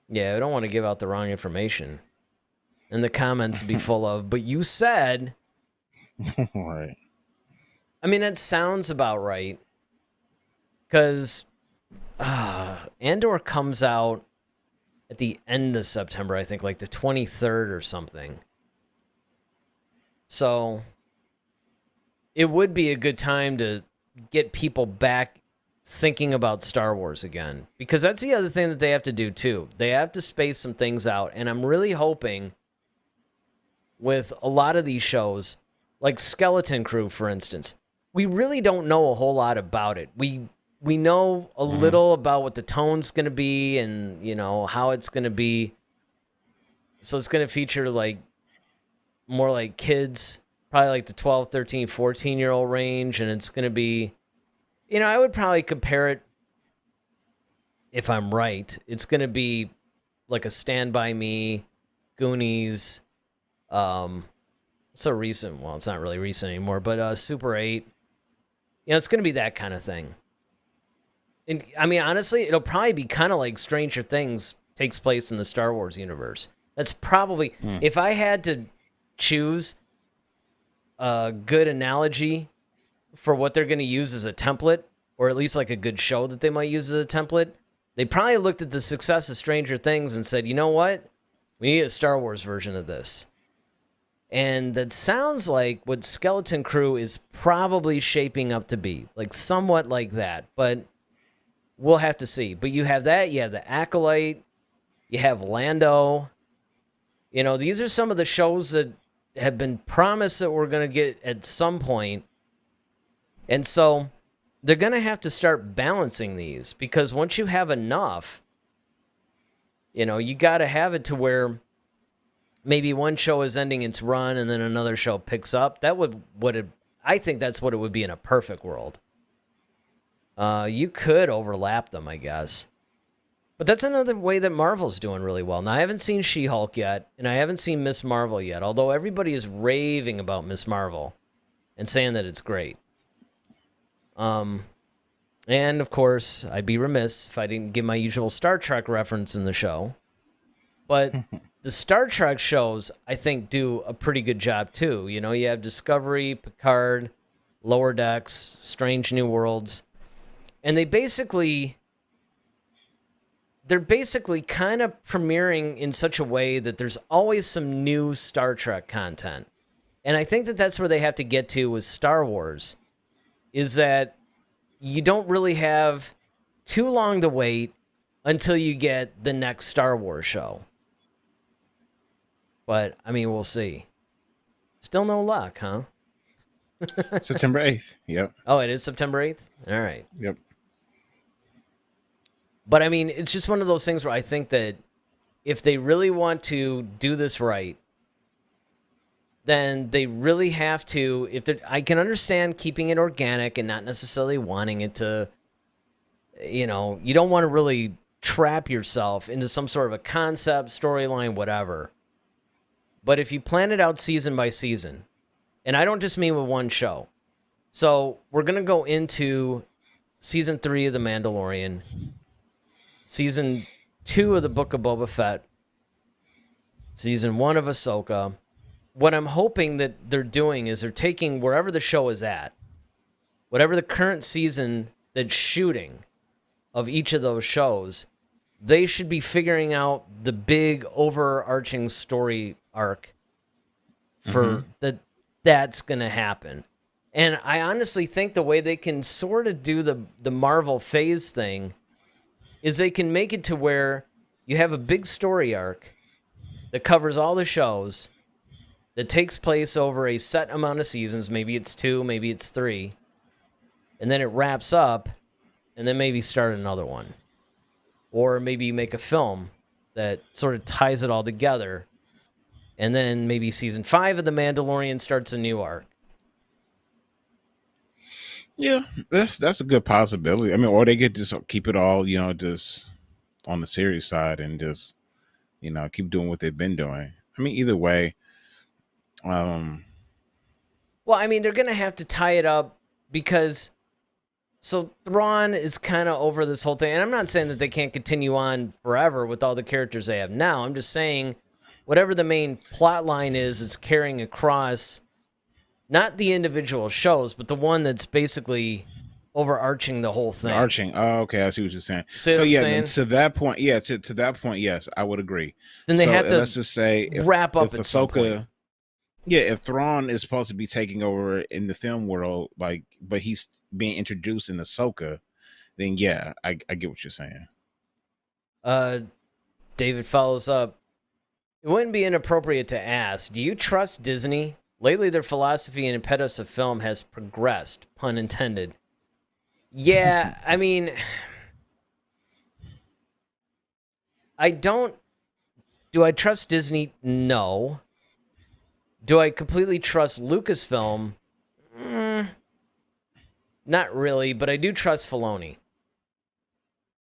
Yeah, I don't want to give out the wrong information. And the comments be full of, but you said... Right. I mean, that sounds about right. Because Andor comes out at the end of September, I think, like the 23rd or something. So it would be a good time to get people back thinking about Star Wars again, because that's the other thing that they have to do too. They have to space some things out, and I'm really hoping with a lot of these shows, like Skeleton Crew, for instance, we really don't know a whole lot about it. We know a little about what the tone's going to be, and you know how it's going to be. So it's going to feature like more like kids, probably like the 12, 13, 14-year-old range, and it's going to be, you know, I would probably compare it, if I'm right, it's going to be like a Stand By Me, Goonies, it's a recent, well, it's not really recent anymore, but Super 8. You know, it's going to be that kind of thing. And I mean, honestly, it'll probably be kind of like Stranger Things takes place in the Star Wars universe. That's probably, if I had to choose a good analogy for what they're going to use as a template, or at least like a good show that they might use as a template, they probably looked at the success of Stranger Things and said, you know what? We need a Star Wars version of this. And that sounds like what Skeleton Crew is probably shaping up to be, like somewhat like that. But we'll have to see. But you have that, you have the Acolyte, you have Lando. You know, these are some of the shows that have been promised that we're going to get at some point. And so they're going to have to start balancing these, because once you have enough, you know, you got to have it to where maybe one show is ending its run and then another show picks up. That I think that's what it would be in a perfect world. You could overlap them, I guess. But that's another way that Marvel's doing really well. Now, I haven't seen She-Hulk yet, and I haven't seen Miss Marvel yet, although everybody is raving about Miss Marvel and saying that it's great. And, of course, I'd be remiss if I didn't give my usual Star Trek reference in the show. But the Star Trek shows, I think, do a pretty good job, too. You know, you have Discovery, Picard, Lower Decks, Strange New Worlds. And they're basically kind of premiering in such a way that there's always some new Star Trek content. And I think that that's where they have to get to with Star Wars, is that you don't really have too long to wait until you get the next Star Wars show. But, I mean, we'll see. Still no luck, huh? September 8th. Yep. Oh, it is September 8th? All right. Yep. But, I mean, it's just one of those things where I think that if they really want to do this right, then they really have to, I can understand keeping it organic and not necessarily wanting it to, you know, you don't want to really trap yourself into some sort of a concept, storyline, whatever. But if you plan it out season by season, and I don't just mean with one show. So we're going to go into season 3 of The Mandalorian, season 2 of the Book of Boba Fett, season 1 of Ahsoka. What I'm hoping that they're doing is they're taking wherever the show is at, whatever the current season that's shooting of each of those shows, they should be figuring out the big overarching story arc for that's going to happen. And I honestly think the way they can sort of do the Marvel phase thing is they can make it to where you have a big story arc that covers all the shows, that takes place over a set amount of seasons. Maybe it's 2, maybe it's 3. And then it wraps up, and then maybe start another one. Or maybe you make a film that sort of ties it all together. And then maybe season 5 of The Mandalorian starts a new arc. Yeah, that's a good possibility. I mean, or they could just keep it all, you know, just on the series side and just, you know, keep doing what they've been doing. I mean, either way. Well, I mean, they're going to have to tie it up because, so Thrawn is kind of over this whole thing. And I'm not saying that they can't continue on forever with all the characters they have now. I'm just saying whatever the main plot line is, it's carrying across not the individual shows, but the one that's basically overarching the whole thing. Arching. Oh, okay. I see what you're saying. See so what yeah, I'm then saying? to that point, to that point, yes, I would agree. Then they so, have to let's just say wrap up if at some point. Yeah, if Thrawn is supposed to be taking over in the film world, like, but he's being introduced in Ahsoka, then yeah, I get what you're saying. David follows up. It wouldn't be inappropriate to ask, do you trust Disney? Lately, their philosophy and impetus of film has progressed, pun intended. Yeah, I mean, do I trust Disney? No. Do I completely trust Lucasfilm? Not really, but I do trust Filoni.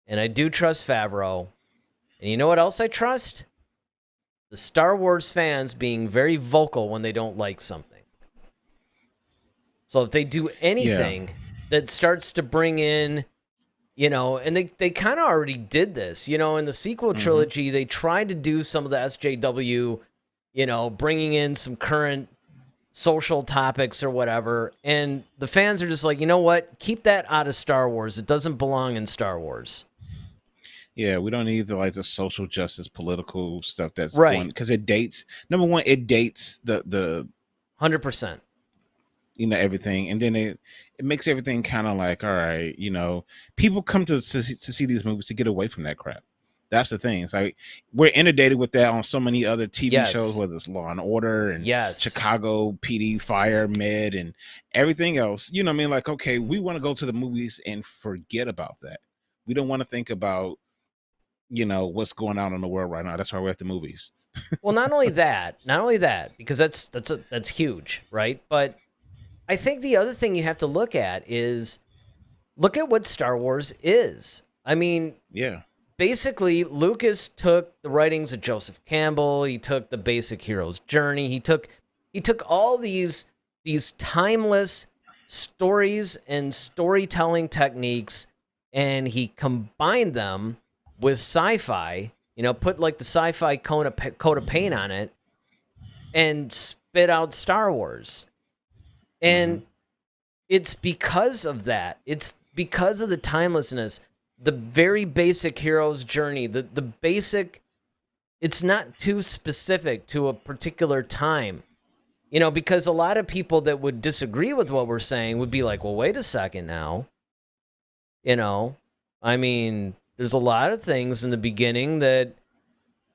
And I do trust Favreau. And you know what else I trust? The Star Wars fans being very vocal when they don't like something. So if they do anything that starts to bring in And they kind of already did this, in the sequel trilogy. They tried to do some of the SJW, bringing in some current social topics or whatever, and the fans are just like, you know what, keep that out of Star Wars. It doesn't belong in Star Wars. Yeah, we don't need the social justice political stuff that's Right. going, because it dates, number one, it dates the 100%. Everything, and then it makes everything kind of like, all right, people come to see these movies to get away from that crap. That's the thing. It's like we're inundated with that on so many other TV shows, whether it's Law and Order and Chicago PD, Fire, Med, and everything else. You know what I mean? Like, okay, we want to go to the movies and forget about that. We don't want to think about, what's going on in the world right now. That's why we're at the movies. Well, not only that, because that's huge, right? But I think the other thing you have to look at what Star Wars is. I mean, yeah. Basically, Lucas took the writings of Joseph Campbell. He took the basic hero's journey. He took all these timeless stories and storytelling techniques, and he combined them with sci-fi. Put like the sci-fi coat of paint on it, and spit out Star Wars. And it's because of that. It's because of the timelessness. The very basic hero's journey, the basic, it's not too specific to a particular time, because a lot of people that would disagree with what we're saying would be like, well, wait a second now. I mean, there's a lot of things in the beginning that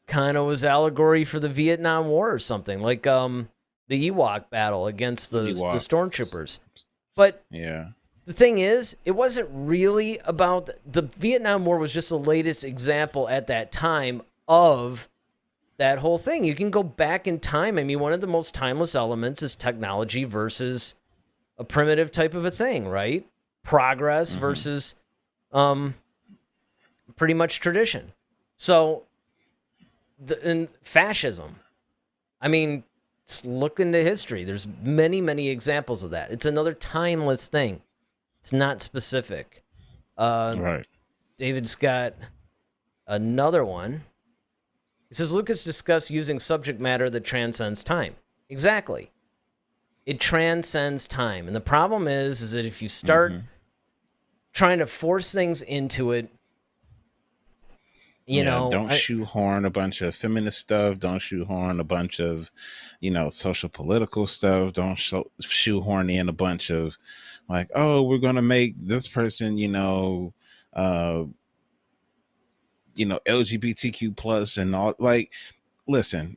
kind of was allegory for the Vietnam War or something, like the Ewok battle against the stormtroopers. But yeah. The thing is, it wasn't really about the Vietnam War. Was just the latest example at that time of that whole thing. You can go back in time. I mean, one of the most timeless elements is technology versus a primitive type of a thing, right? Progress versus pretty much tradition. So, and fascism. I mean, just look into history. There's many, many examples of that. It's another timeless thing. It's not specific. Right. David's got another one. He says, Lucas discussed using subject matter that transcends time. Exactly. It transcends time. And the problem is that if you start trying to force things into it, don't shoehorn a bunch of feminist stuff. Don't shoehorn a bunch of, social political stuff. Don't shoehorn in a bunch of, like, oh, we're gonna make this person, LGBTQ plus and all. Like, listen,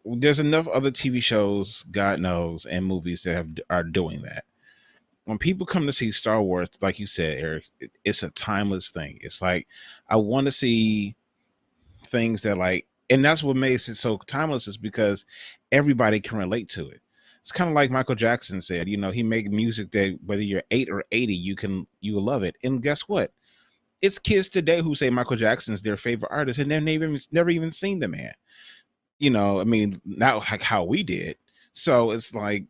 there's enough other TV shows, God knows, and movies that are doing that. When people come to see Star Wars, like you said, Eric, it's a timeless thing. It's like, I want to see things that, like, and that's what makes it so timeless, is because everybody can relate to it. It's kind of like Michael Jackson said, he make music that whether you're 8 or 80, you love it. And guess what? It's kids today who say Michael Jackson's their favorite artist, and they've never even seen the man. I mean, not like how we did. So it's like,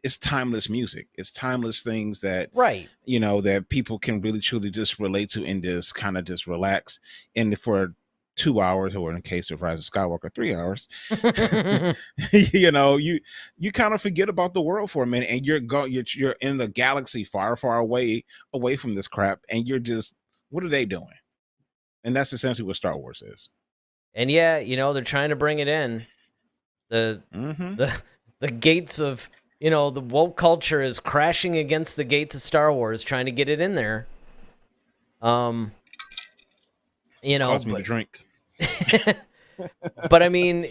it's timeless music. It's timeless things that, that people can really truly just relate to and just kind of just relax. And for 2 hours, or in the case of Rise of Skywalker, 3 hours, you kind of forget about the world for a minute, and you're in a galaxy far, far away from this crap, and you're just, what are they doing? And that's essentially what Star Wars is. And yeah, they're trying to bring it in. The gates of, the woke culture is crashing against the gates of Star Wars, trying to get it in there. Caused me to drink. But I mean,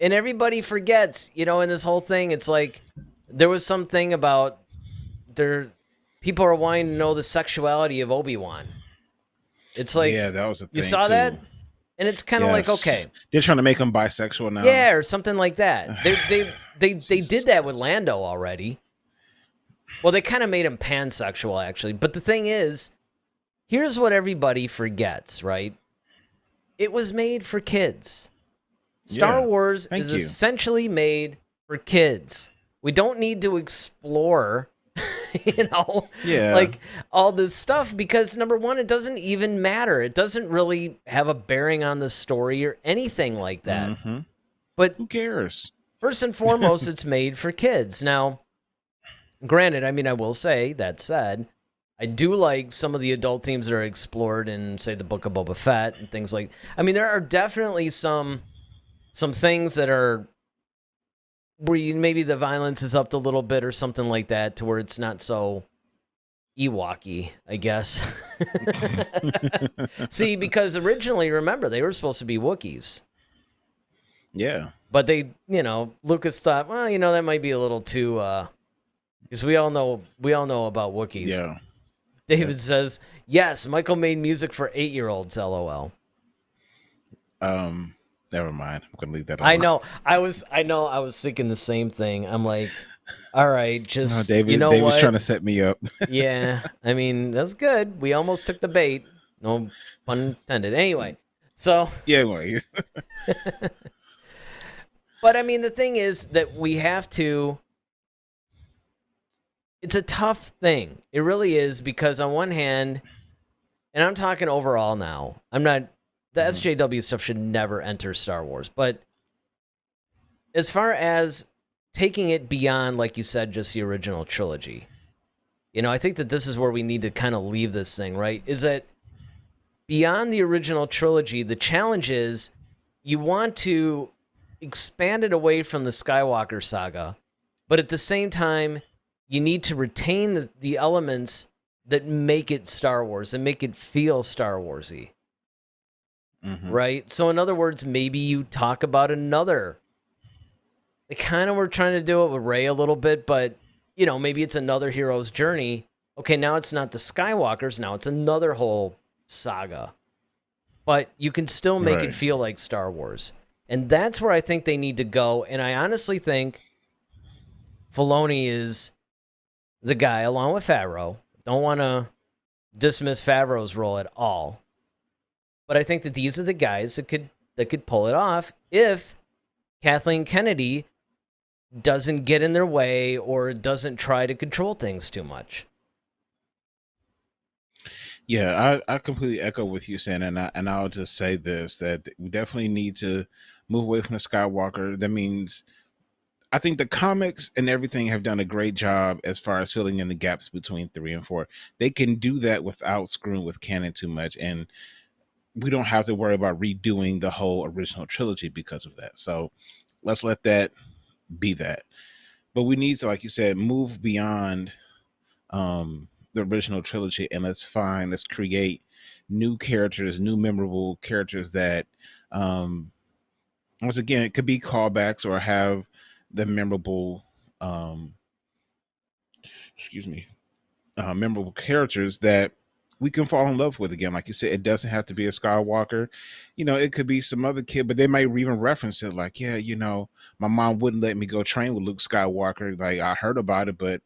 and everybody forgets, in this whole thing, it's like there was something about people are wanting to know the sexuality of Obi-Wan. It's like, yeah, that was a thing. You saw that? And it's kind of like, okay, they're trying to make him bisexual now. Yeah, or something like that. They did that with Lando already. Well, they kind of made him pansexual, actually. But the thing is, here's what everybody forgets, right? It was made for kids. Star Wars is essentially made for kids. We don't need to explore Yeah. like all this stuff, because number one, it doesn't even matter. It doesn't really have a bearing on the story or anything like that. Mm-hmm. But Who cares? first and foremost, it's made for kids. Now, granted, I mean, I will say, that said, I do like some of the adult themes that are explored in, say, the Book of Boba Fett and things like. I mean, there are definitely some things that are where maybe the violence is upped a little bit or something like that, to where it's not so Ewok-y, I guess. See, because originally, remember, they were supposed to be Wookiees. Yeah. But they, Lucas thought, well, that might be a little too, because we all know about Wookiees. Yeah. David says, yes, Michael made music for 8-year-olds, LOL. Never mind. I'm gonna leave that alone. I know. I was thinking the same thing. I'm like, all right, just, David's what? trying to set me up. Yeah, I mean, that's good. We almost took the bait. No pun intended. Anyway, so. Yeah, well, But I mean, the thing is that we have to. It's a tough thing. It really is, because on one hand, and I'm talking overall now, I'm not. The SJW stuff should never enter Star Wars. But as far as taking it beyond, like you said, just the original trilogy, I think that this is where we need to kind of leave this thing, right? Is that beyond the original trilogy, the challenge is you want to expand it away from the Skywalker saga, but at the same time, you need to retain the elements that make it Star Wars and make it feel Star Wars-y. Mm-hmm. Right? So in other words, maybe you talk about another. They kind of were trying to do it with Rey a little bit, but, maybe it's another hero's journey. Okay, now it's not the Skywalkers, now it's another whole saga. But you can still make it feel like Star Wars. And that's where I think they need to go. And I honestly think Filoni is the guy, along with Favreau. Don't want to dismiss Favreau's role at all. But I think that these are the guys that could pull it off if Kathleen Kennedy doesn't get in their way or doesn't try to control things too much. Yeah, I completely echo with you, Sam, and I'll just say this, that we definitely need to move away from the Skywalker. That means I think the comics and everything have done a great job as far as filling in the gaps between 3 and 4. They can do that without screwing with canon too much, and we don't have to worry about redoing the whole original trilogy because of that. So let's let that be that. But we need to, like you said, move beyond the original trilogy, and let's create new characters, new memorable characters that once again, it could be callbacks or have the memorable memorable characters that we can fall in love with again. Like you said, it doesn't have to be a Skywalker. It could be some other kid, but they might even reference it like, yeah, my mom wouldn't let me go train with Luke Skywalker. Like, I heard about it, but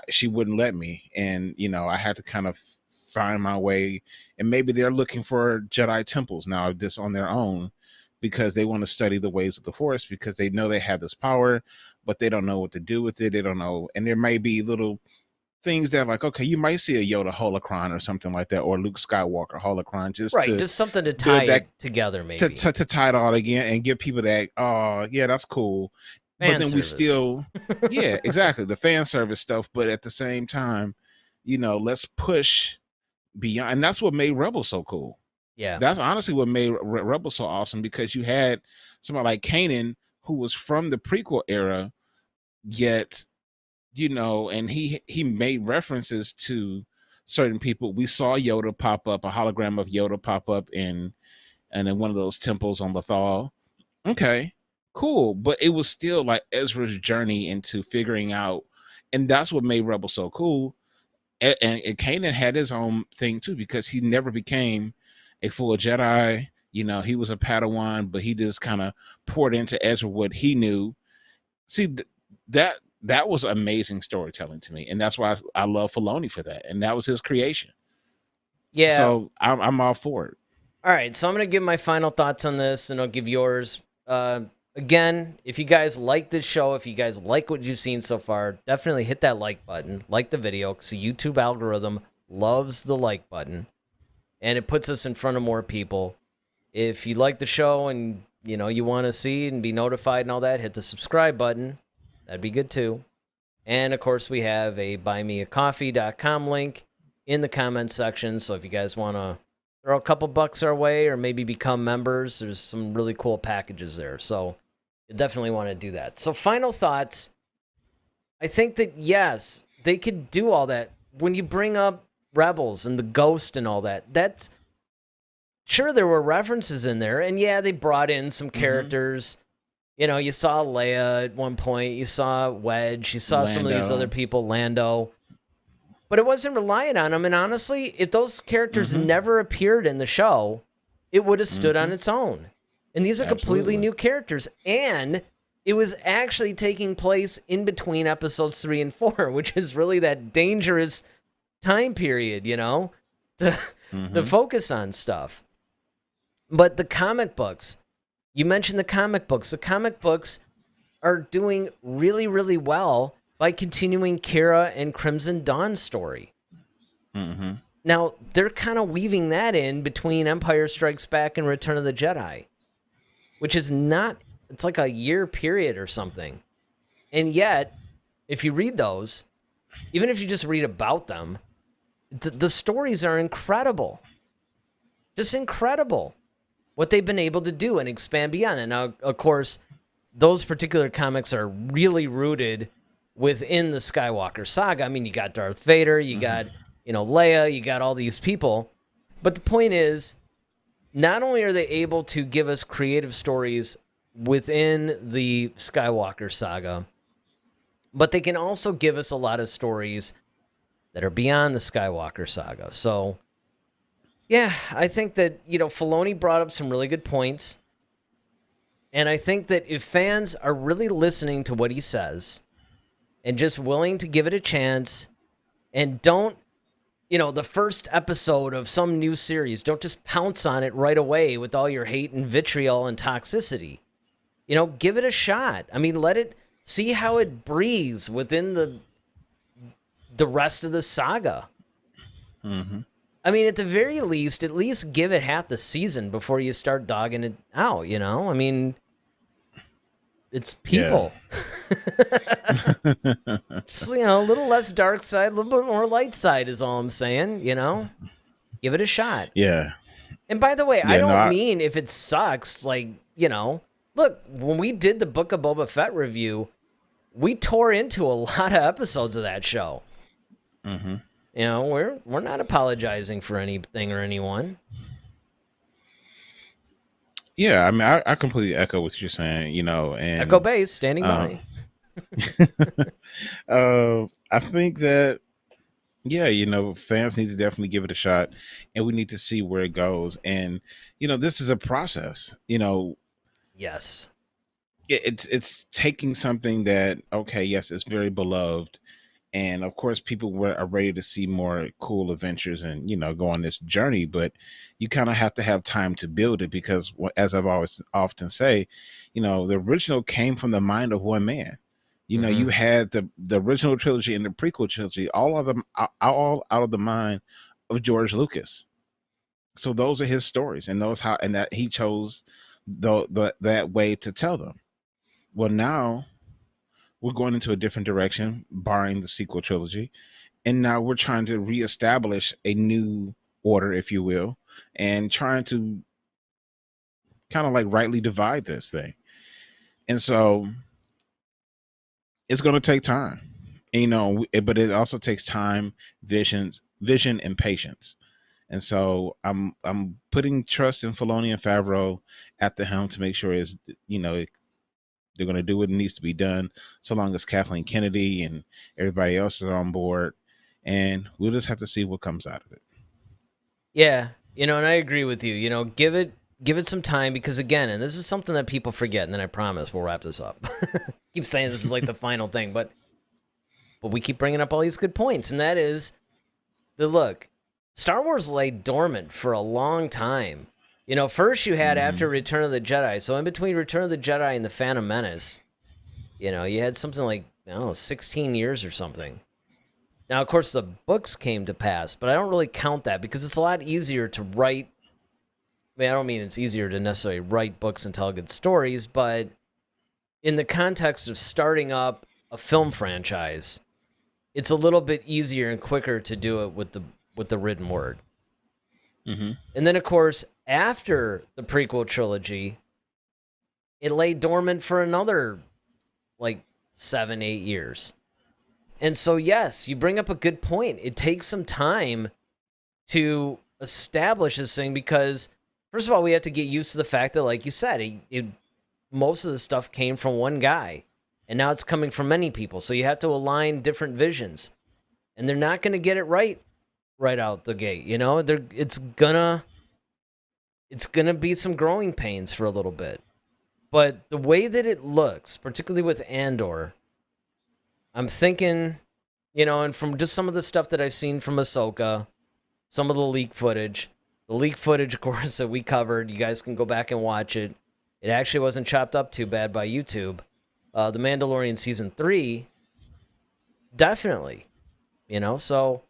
she wouldn't let me. And, I had to kind of find my way. And maybe they're looking for Jedi temples now, just on their own, because they want to study the ways of the Force, because they know they have this power, but they don't know what to do with it. They don't know. And there may be little things that, like, okay, you might see a Yoda holocron or something like that, or Luke Skywalker holocron, just something to tie it together, maybe to tie it all again and give people that, oh yeah, that's cool. But then we still, yeah, exactly, the fan service stuff. But at the same time, let's push beyond, and that's what made Rebels so cool. Yeah, that's honestly what made Rebels so awesome, because you had somebody like Kanan, who was from the prequel era, yet and he made references to certain people. We saw Yoda pop up, a hologram of Yoda pop up in one of those temples on Lothal. Okay, cool. But it was still like Ezra's journey into figuring out, and that's what made Rebels so cool. And Kanan had his own thing too, because he never became a full Jedi. He was a Padawan, but he just kind of poured into Ezra what he knew. See, that was amazing storytelling to me, and that's why I love Filoni for that, and that was his creation. Yeah, so I'm all for it. All right, so I'm going to give my final thoughts on this, and I'll give yours. again, if you guys like this show, if you guys like what you've seen so far, definitely hit that like button, like the video, because the YouTube algorithm loves the like button, and it puts us in front of more people. If you like the show and you want to see and be notified and all that, hit the subscribe button. That'd be good too. And of course, we have a buymeacoffee.com link in the comments section. So if you guys want to throw a couple bucks our way or maybe become members, there's some really cool packages there. So you definitely want to do that. So final thoughts. I think that, yes, they could do all that. When you bring up Rebels and the Ghost and all that, that's sure there were references in there. And yeah, they brought in some characters. You saw Leia at one point. You saw Wedge. You saw some of these other people, Lando. But it wasn't reliant on them. And honestly, if those characters never appeared in the show, it would have stood on its own. And these are completely new characters. And it was actually taking place in between episodes 3 and 4, which is really that dangerous time period, to focus on stuff. But the comic books, you mentioned the comic books. The comic books are doing really, really well by continuing Kira and Crimson Dawn's story. Now, they're kind of weaving that in between Empire Strikes Back and Return of the Jedi, which is not, it's like a year period or something. And yet, if you read those, even if you just read about them, the stories are incredible. Just incredible. What they've been able to do and expand beyond. And now, of course, those particular comics are really rooted within the Skywalker saga. I mean, you got Darth Vader, you got, Leia, you got all these people. But the point is, not only are they able to give us creative stories within the Skywalker saga, but they can also give us a lot of stories that are beyond the Skywalker saga. So, yeah, I think that, Filoni brought up some really good points. And I think that if fans are really listening to what he says and just willing to give it a chance and don't, the first episode of some new series, don't just pounce on it right away with all your hate and vitriol and toxicity. Give it a shot. I mean, let it see how it breathes within the rest of the saga. I mean, at the very least, at least give it half the season before you start dogging it out, I mean, it's people. Yeah. Just, a little less dark side, a little bit more light side is all I'm saying, Give it a shot. Yeah. And by the way, I don't mean if it sucks, like, look, when we did the Book of Boba Fett review, we tore into a lot of episodes of that show. We're not apologizing for anything or anyone. Yeah, I mean, I completely echo what you're saying, and Echo Base standing by. I think that, fans need to definitely give it a shot, and we need to see where it goes. And this is a process. Yes, it's taking something that, okay, yes, it's very beloved. And of course, people are ready to see more cool adventures and, go on this journey. But you kind of have to have time to build it because, as I've always often say, the original came from the mind of one man. You had the original trilogy and the prequel trilogy, all of them all out of the mind of George Lucas. So those are his stories, and that he chose that way to tell them. Well, now we're going into a different direction, barring the sequel trilogy. And now we're trying to reestablish a new order, if you will, and trying to kind of like rightly divide this thing. And so it's going to take time, but it also takes time, vision, and patience. And so I'm putting trust in Filoni and Favreau at the helm to make sure they're going to do what needs to be done, so long as Kathleen Kennedy and everybody else are on board. And we'll just have to see what comes out of it. Yeah, and I agree with you. Give it some time because, again, and this is something that people forget, and then I promise we'll wrap this up. Keep saying this is like the final thing, but we keep bringing up all these good points, and that is look, Star Wars lay dormant for a long time You know, first you had after Return of the Jedi. So in between Return of the Jedi and The Phantom Menace, you know, you had something like, I don't know, 16 years or something. Now, of course, the books came to pass, but I don't really count that because it's a lot easier to write. I mean, I don't mean it's easier to necessarily write books and tell good stories, but in the context of starting up a film franchise, it's a little bit easier and quicker to do it with the written word. Mm-hmm. And then, of course, after the prequel trilogy, it lay dormant for another, like, 7-8 years. And so, yes, you bring up a good point. It takes some time to establish this thing because, first of all, we have to get used to the fact that, like you said, most of the stuff came from one guy. And now it's coming from many people. So you have to align different visions. And they're not going to get it right out the gate. You know, it's gonna be some growing pains for a little bit. But the way that it looks, particularly with Andor, I'm thinking, you know, and from just some of the stuff that I've seen from Ahsoka, some of the leak footage, of course, that we covered, you guys can go back and watch it. It actually wasn't chopped up too bad by YouTube. The Mandalorian Season 3, definitely, you know, so,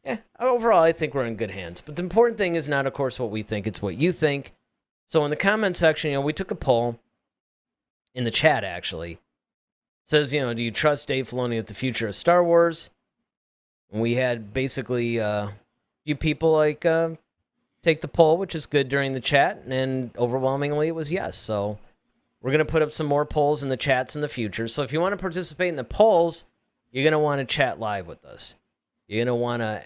yeah, overall, I think we're in good hands. But the important thing is not, of course, what we think, it's what you think. So in the comment section, you know, we took a poll in the chat, actually. It says, you know, do you trust Dave Filoni with the future of Star Wars? And we had basically a few people, like, take the poll, which is good during the chat, and overwhelmingly it was yes. So we're going to put up some more polls in the chats in the future. So if you want to participate in the polls, you're going to want to chat live with us. You're going to want to,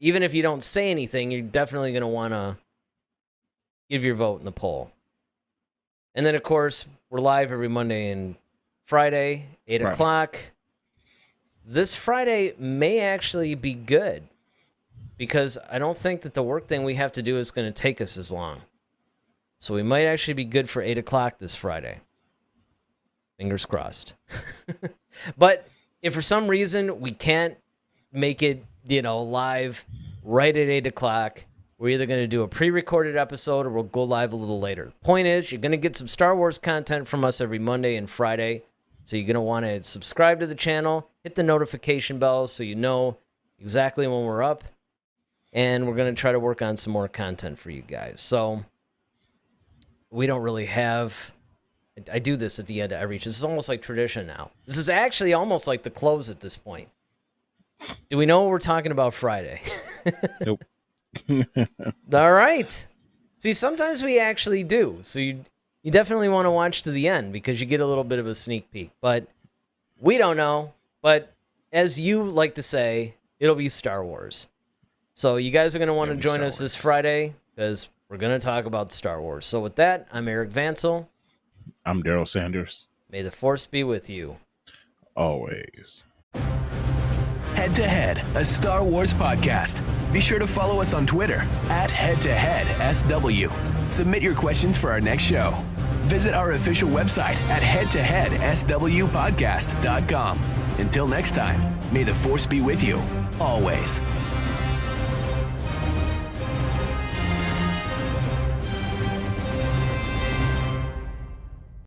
even if you don't say anything, you're definitely going to want to give your vote in the poll. And then, of course, we're live every Monday and Friday, 8 o'clock. This Friday may actually be good because I don't think that the work thing we have to do is going to take us as long. So we might actually be good for 8 o'clock this Friday. Fingers crossed. But if for some reason we can't make it, you know, live right at 8 o'clock, we're either going to do a pre-recorded episode or we'll go live a little later. Point is, you're going to get some Star Wars content from us every Monday and Friday. So you're going to want to subscribe to the channel, hit the notification bell so you know exactly when we're up. And we're going to try to work on some more content for you guys. So we don't really have... I do this at the end of every... This is almost like tradition now. This is actually almost like the close at this point. Do we know what we're talking about Friday? Nope. All right. See, sometimes we actually do. So you definitely want to watch to the end because you get a little bit of a sneak peek. But we don't know. But as you like to say, it'll be Star Wars. So you guys are going to want to join us this Friday because we're going to talk about Star Wars. So with that, I'm Eric Vansel. I'm Daryl Sanders. May the Force be with you. Always. Head to Head, a Star Wars podcast. Be sure to follow us on Twitter @HeadToHeadSW. Submit your questions for our next show. Visit our official website at headtoheadswpodcast.com. Until next time, may the Force be with you, always.